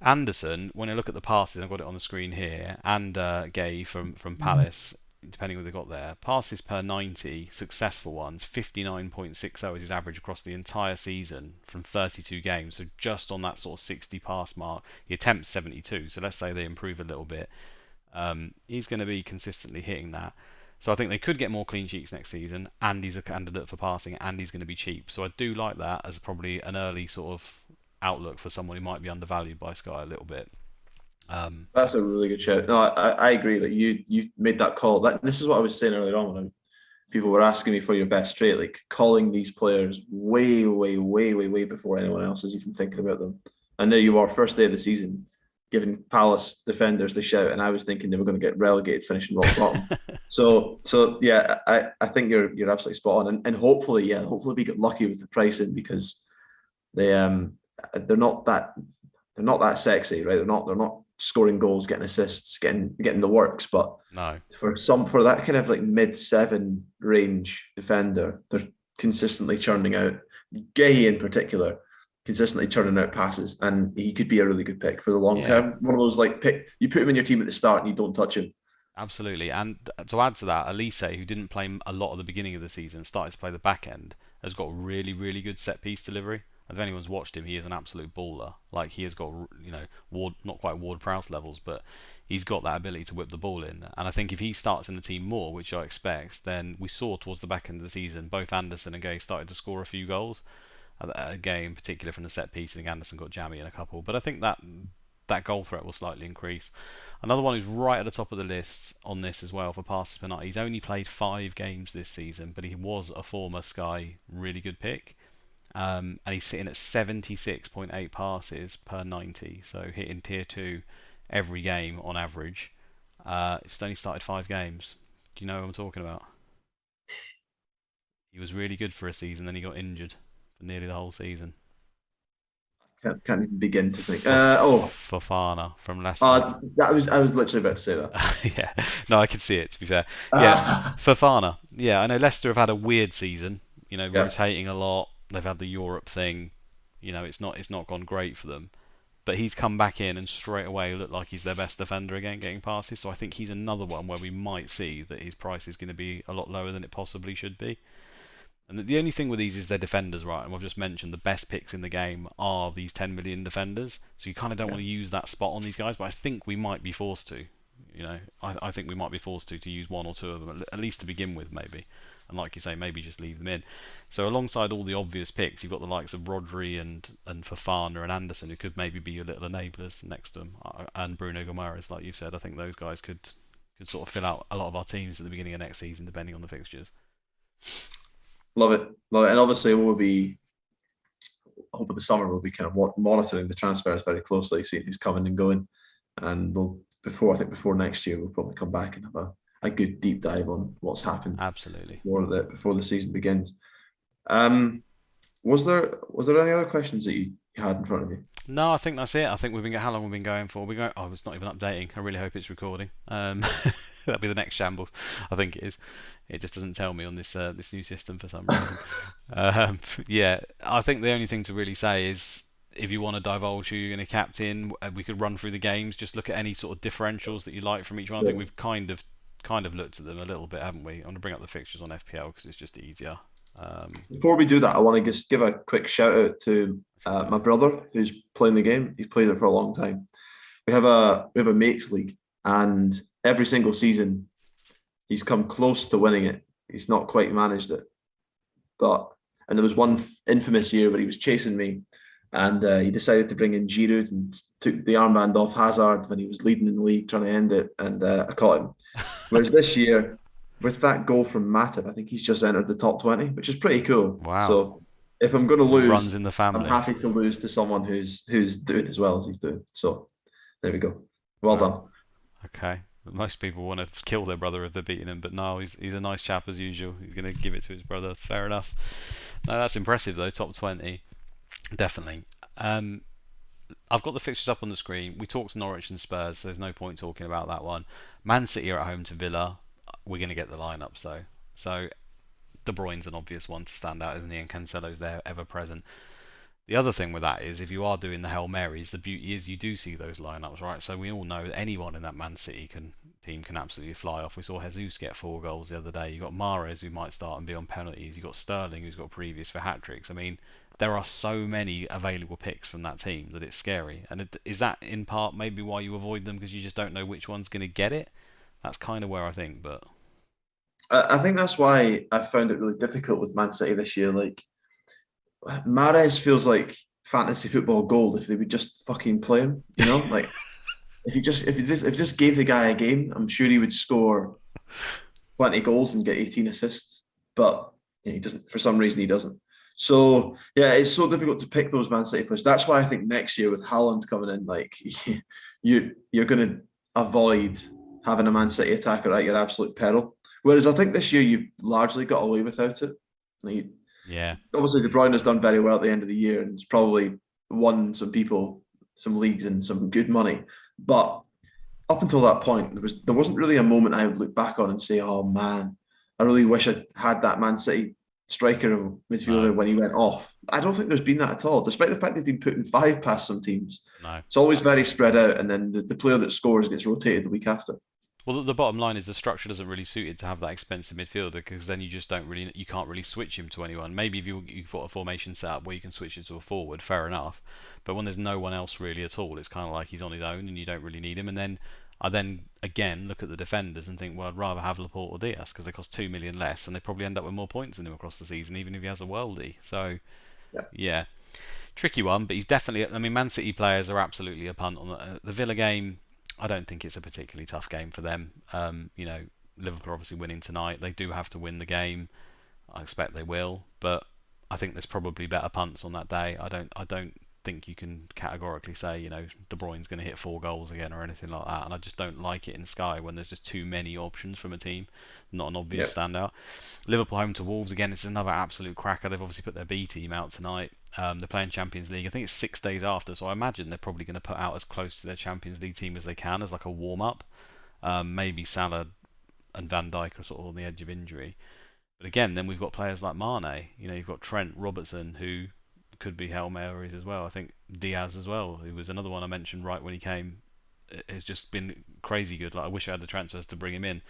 Anderson, when I look at the passes, I've got it on the screen here, and Gay from Palace, depending what they got there. Passes per 90, successful ones, 59.60 is his average across the entire season from 32 games. So just on that sort of 60 pass mark, he attempts 72. So let's say they improve a little bit. He's going to be consistently hitting that. So I think they could get more clean sheets next season, and he's a candidate for passing, and he's going to be cheap. So I do like that as probably an early sort of outlook for someone who might be undervalued by Sky a little bit. That's a really good shout. No, I agree that you made that call. This is what I was saying earlier on when people were asking me for your best trade, like calling these players way, way, way, way, way before anyone else is even thinking about them. And there you are, first day of the season, giving Palace defenders the shout, and I was thinking they were going to get relegated, finishing rock bottom. So yeah, I think you're absolutely spot on, and hopefully we get lucky with the pricing because they they're not that they're not that sexy, right? They're not scoring goals, getting assists, getting the works, but No. for that kind of like mid-7 range defender, they're consistently churning out. Gay in particular, consistently churning out passes, and he could be a really good pick for the long Yeah, term. One of those like pick you put him in your team at the start and you don't touch him. absolutely. And to add to that, Elise, who didn't play a lot at the beginning of the season, started to play the back end, has got really, really good set piece delivery. And if anyone's watched him, he is an absolute baller. Like he has got, Ward, not quite Ward Prowse levels, but he's got that ability to whip the ball in. And I think if he starts in the team more, which I expect, then we saw towards the back end of the season, both Anderson and Gay started to score a few goals. Gay in particular from the set piece. I think Anderson got jammy in a couple, but I think that goal threat will slightly increase. Another one who's right at the top of the list on this as well for passes per night. He's only played 5 games this season, but he was a former Sky really good pick. And he's sitting at 76.8 passes per 90, so hitting tier 2 every game on average. He's only started 5 games. Do you know what I'm talking about? He was really good for a season, then he got injured for nearly the whole season. Can't even begin to think. Fofana from Leicester. That was I was literally about to say that. Yeah, no, I can see it. To be fair, yeah, Ah, Fofana. Yeah, I know Leicester have had a weird season. yeah, Rotating a lot. They've had the Europe thing. It's not gone great for them. But he's come back in and straight away looked like he's their best defender again, getting passes. So I think he's another one where we might see that his price is going to be a lot lower than it possibly should be. And the only thing with these is they're defenders, right? And we've just mentioned the best picks in the game are these 10 million defenders. So you kind of don't yeah. want to use that spot on these guys, but I think we might be forced to. I think we might be forced to use one or two of them at least to begin with, maybe. And like you say, maybe just leave them in. So alongside all the obvious picks, you've got the likes of Rodri and Fafana and Anderson, who could maybe be your little enablers next to them, and Bruno Gomes, like you said. I think those guys could sort of fill out a lot of our teams at the beginning of next season, depending on the fixtures. Love it, love it, and obviously we'll be over the summer we'll be kind of monitoring the transfers very closely, seeing who's coming and going, and we'll before next year we'll probably come back and have a good deep dive on what's happened Absolutely. before the season begins. Um, was there any other questions that you had in front of you? No, I think that's it. I think we've been how long we've been going for? We go. Oh, it's not even updating. I really hope it's recording. That'll be the next shambles. I think it is. It just doesn't tell me on this new system for some reason. Yeah, I think the only thing to really say is if you want to divulge who you're going to captain, we could run through the games. Just look at any sort of differentials that you like from each one. I think So we've kind of looked at them a little bit, haven't we? I want to bring up the fixtures on FPL because it's just easier. before we do that, I want to just give a quick shout out to my brother who's playing the game. He's played it for a long time. We have a mates league, and every single season he's come close to winning it. He's not quite managed it, but and there was one infamous year where he was chasing me, and he decided to bring in Giroud and took the armband off Hazard when he was leading in the league, trying to end it, and I caught him. Whereas this year, with that goal from Matip, I think he's just entered the top 20, which is pretty cool. Wow, So if I'm going to runs lose, in the I'm family. happy to lose to someone who's doing as well as he's doing. So there we go. Well Wow. done. Okay. Most people want to kill their brother if they're beating him, but no, he's a nice chap as usual. He's going to give it to his brother. Fair enough. No, that's impressive though. Top 20, definitely. Um, I've got the fixtures up on the screen. We talked Norwich and Spurs, so there's no point talking about that one. Man City are at home to Villa. We're going to get the lineups though. So De Bruyne's an obvious one to stand out, isn't he? And Cancelo's there, ever present. The other thing with that is if you are doing the Hail Marys, the beauty is you do see those lineups, right? So we all know that anyone in that Man City team can absolutely fly off. We saw Jesus get 4 goals the other day. You've got Mahrez who might start and be on penalties. You've got Sterling who's got previous for hat tricks. I mean, there are so many available picks from that team that it's scary. And is that in part maybe why you avoid them because you just don't know which one's going to get it? That's kind of where I think, but I think that's why I found it really difficult with Man City this year. Like Mahrez feels like fantasy football gold if they would just fucking play him. Like if you just gave the guy a game, I'm sure he would score 20 goals and get 18 assists. But yeah, he doesn't. For some reason, he doesn't. So yeah, it's so difficult to pick those Man City players. That's why I think next year with Haaland coming in, like you're going to avoid having a Man City attacker at your absolute peril. Whereas I think this year you've largely got away without it. Like, yeah, obviously, De Bruyne has done very well at the end of the year and has probably won some people some leagues and some good money. But up until that point, there wasn't really a moment I would look back on and say, "Oh man, I really wish I had that Man City striker or no, midfielder when he went off." I don't think there's been that at all, despite the fact they've been putting five past some teams. no. It's always very spread out, and then the player that scores gets rotated the week after. Well, the bottom line is the structure doesn't really suit it to have that expensive midfielder because then you can't really switch him to anyone. Maybe if you've got a formation set up where you can switch it to a forward, fair enough. But when there's no one else really at all, it's kind of like he's on his own and you don't really need him. And then I then again look at the defenders and think, well, I'd rather have Laporte or Diaz because they cost 2 million less and they probably end up with more points than him across the season, even if he has a worldie. So Yeah. yeah, tricky one, but he's definitely. I mean, Man City players are absolutely a punt on the Villa game. I don't think it's a particularly tough game for them. Liverpool are obviously winning tonight. They do have to win the game. I expect they will, but I think there's probably better punts on that day. I don't think you can categorically say, De Bruyne's going to hit 4 goals again or anything like that. And I just don't like it in Sky when there's just too many options from a team, not an Yeah. obvious standout. Liverpool home to Wolves again. It's another absolute cracker. They've obviously put their B team out tonight. They're playing Champions League. I think it's 6 days after, so I imagine they're probably going to put out as close to their Champions League team as they can as like a warm up. Maybe Salah and Van Dijk are sort of on the edge of injury. But again, then we've got players like Mane. You've got Trent, Robertson, who could be Hail Marys as well. I think Diaz as well, who was another one I mentioned right when he came, has just been crazy good. Like I wish I had the transfers to bring him in.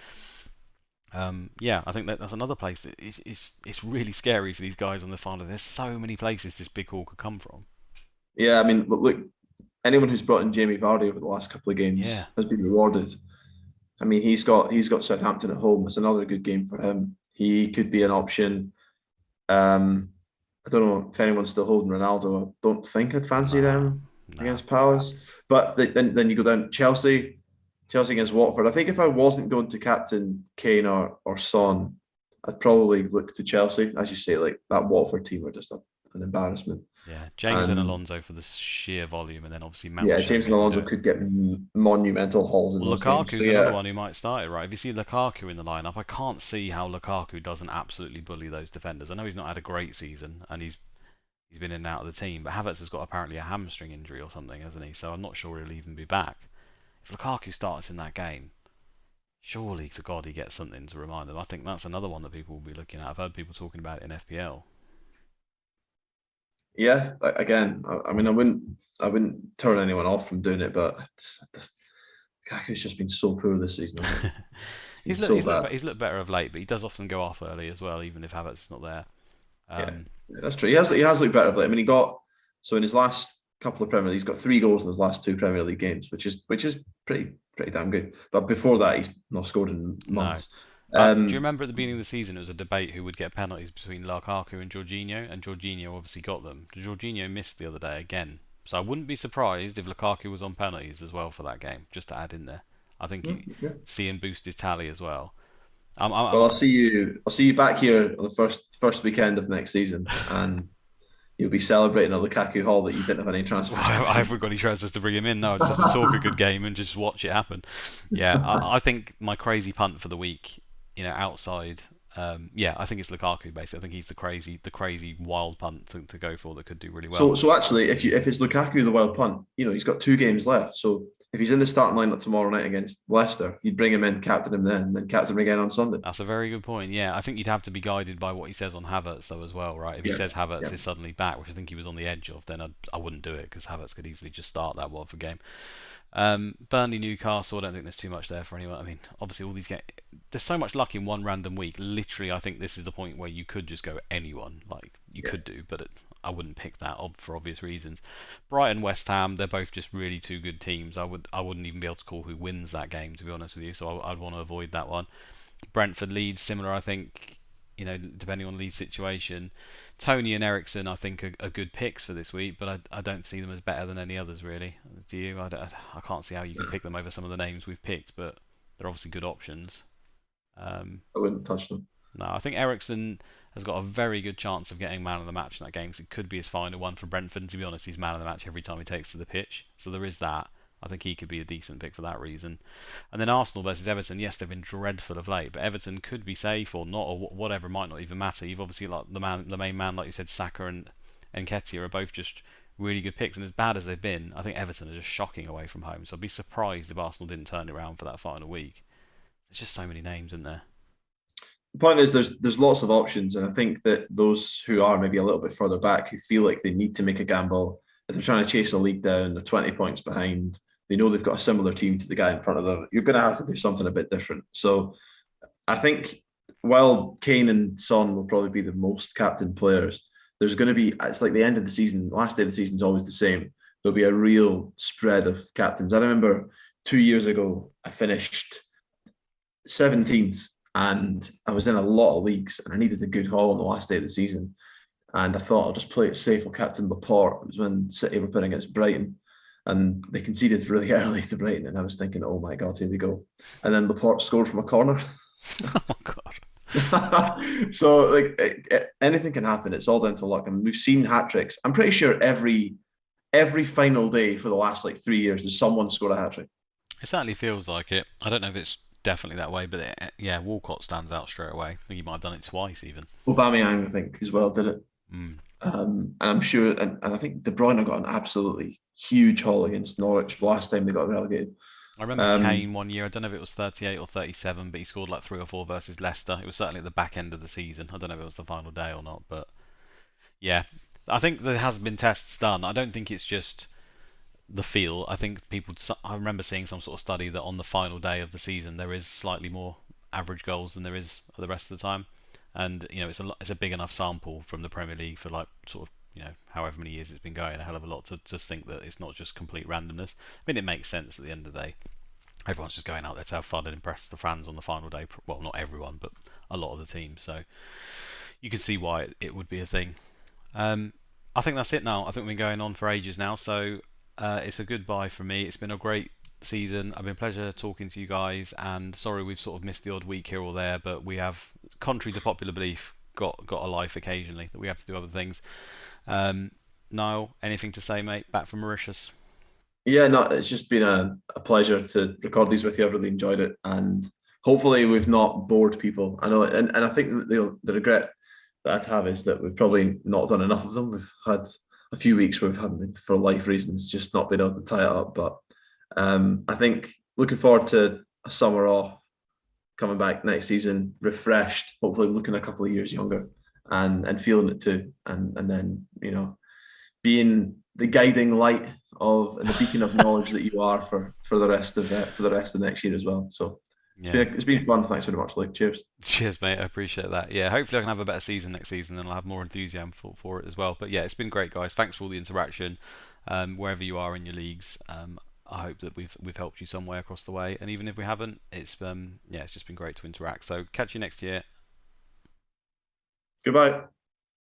Yeah, I think that's another place that it's really scary for these guys on the final. There's so many places this big haul could come from. Yeah, I mean, look, anyone who's brought in Jamie Vardy over the last couple of games Yeah, has been rewarded. I mean, he's got Southampton at home. It's another good game for him. He could be an option. Um, I don't know if anyone's still holding Ronaldo. I don't think I'd fancy Nah, them nah. against Palace. But then you go down Chelsea against Watford. I think if I wasn't going to captain Kane or Son, I'd probably look to Chelsea. As you say, like that Watford team are just an embarrassment. Yeah, James and And Alonso for the sheer volume, and then obviously Mount will yeah, show James what and he can Alonso do. could get monumental hauls in Well, those games. So Lukaku's another yeah, one who might start it, right? If you see Lukaku in the lineup, I can't see how Lukaku doesn't absolutely bully those defenders. I know he's not had a great season, and he's been in and out of the team, but Havertz has got apparently a hamstring injury or something, hasn't he? So I'm not sure he'll even be back. If Lukaku starts in that game, surely to God he gets something to remind them. I think that's another one that people will be looking at. I've heard people talking about it in FPL. yeah. Again, I mean, I wouldn't turn anyone off from doing it, but Kaku's just been so poor this season, hasn't he? It's been so bad. He's looked better of late, but he does often go off early as well, even if Havertz is not there. Yeah, Um, that's true. He has looked better of late. I mean, he got so in his last couple of Premier League, he's got 3 goals in his last 2 Premier League games, which is pretty damn good. But before that, he's not scored in no. months. Do you Um, remember at the beginning of the season it was a debate who would get penalties between Lukaku and Jorginho, and Jorginho obviously got them. Jorginho missed the other day again, so I wouldn't be surprised if Lukaku was on penalties as well for that game, just to add in there. I think he yeah. see him boost his tally as well. Well, I'll see you back here on the first weekend of next season, and you'll be celebrating a Lukaku haul that you didn't have any transfers to I bring. haven't got any transfers to bring him in. No, I just have to talk a good game and just watch it happen. Yeah, I think my crazy punt for the week, outside. Yeah, I think it's Lukaku. Basically, I think he's the crazy wild punt to go for that could do really well. So actually, if it's Lukaku the wild punt, he's got 2 games left. So if he's in the starting lineup tomorrow night against Leicester, you'd bring him in, captain him then captain him again on Sunday. That's a very good point. Yeah, I think you'd have to be guided by what he says on Havertz though as well, right? If he Yeah, says Havertz yeah. is suddenly back, which I think he was on the edge of, then I wouldn't do it because Havertz could easily just start that Watford game. Burnley, Newcastle. I don't think there's too much there for anyone. I mean, obviously all these games. There's so much luck in one random week. Literally, I think this is the point where you could just go anyone. Like you Yeah. could do, but I wouldn't pick that for obvious reasons. Brighton, West Ham. They're both just really two good teams. I wouldn't even be able to call who wins that game to be honest with you. So I'd want to avoid that one. Brentford, Leeds, similar. I think depending on Leeds' situation. Tony and Ericsson, I think, are good picks for this week, but I don't see them as better than any others, really. Do you? I can't see how you can pick them over some of the names we've picked, but they're obviously good options. Um, I wouldn't touch them. no, I think Ericsson has got a very good chance of getting man of the match in that game because it could be his final one for Brentford. And to be honest, he's man of the match every time he takes to the pitch, so there is that. I think he could be a decent pick for that reason. And then Arsenal versus Everton. Yes, they've been dreadful of late, but Everton could be safe or not, or whatever. It might not even matter. You've obviously like the main man, like you said, Saka and Nketiah are both just really good picks. And as bad as they've been, I think Everton are just shocking away from home. So I'd be surprised if Arsenal didn't turn it around for that final week. There's just so many names in there. The point is, there's lots of options, and I think that those who are maybe a little bit further back, who feel like they need to make a gamble, if they're trying to chase a league down, they're 20 points behind, they know they've got a similar team to the guy in front of them. You're going to have to do something a bit different. So I think while Kane and Son will probably be the most captain players, there's going to be, it's like the end of the season, the last day of the season is always the same. There'll be a real spread of captains. I remember 2 years ago, I finished 17th and I was in a lot of leagues and I needed a good haul on the last day of the season. And I thought I'll just play it safe. I'll captain Laporte. It was when City were playing against Brighton and they conceded really early to Brighton. And I was thinking, oh my God, here we go. And then Laporte scored from a corner. Oh my god. So like anything can happen. It's all down to luck. And we've seen hat tricks. I'm pretty sure every final day for the last like 3 years, there's someone scored a hat trick. It certainly feels like it. I don't know if it's definitely that way, but yeah, Walcott stands out straight away. I think he might have done it twice even. Aubameyang, I think, as well did it. Mm. And I'm sure, and I think De Bruyne got an absolutely huge haul against Norwich the last time they got relegated. I remember Um, Kane one year. I don't know if it was 38 or 37, but he scored like 3 or 4 versus Leicester. It was certainly at the back end of the season. I don't know if it was the final day or not, but yeah, I think there has been tests done. I don't think it's just the feel. I think people. I remember seeing some sort of study that on the final day of the season there is slightly more average goals than there is the rest of the time, and it's a big enough sample from the Premier League for like sort of however many years it's been going, a hell of a lot to just think that it's not just complete randomness. I mean, it makes sense at the end of the day. everyone's just going out there to have fun and impress the fans on the final day. Well, not everyone, but a lot of the team. So you can see why it would be a thing. Um, I think that's it now. I think we've been going on for ages now, so it's a goodbye from me. It's been a great season. I've been a pleasure talking to you guys, and sorry we've sort of missed the odd week here or there, but we have, contrary to popular belief, got a life occasionally that we have to do other things. Um, Niall, anything to say, mate? Back from Mauritius. Yeah, no, it's just been a pleasure to record these with you. I've really enjoyed it, and hopefully we've not bored people. I know, and I think that the regret that I'd have is that we've probably not done enough of them. We've had a few weeks where we've had, for life reasons, just not been able to tie it up. But I think looking forward to a summer off, coming back next season refreshed, hopefully looking a couple of years younger, and feeling it too, and then being the guiding light of and the beacon of knowledge that you are for the rest of the next year as well. So Yeah. it's been fun. Thanks very much, Luke. Cheers. Cheers, mate. I appreciate that. Yeah, hopefully I can have a better season next season and I'll have more enthusiasm for it as well. But yeah, it's been great, guys. Thanks for all the interaction. Wherever you are in your leagues, I hope that we've helped you some way across the way. And even if we haven't, it's yeah, it's just been great to interact. So catch you next year. Goodbye.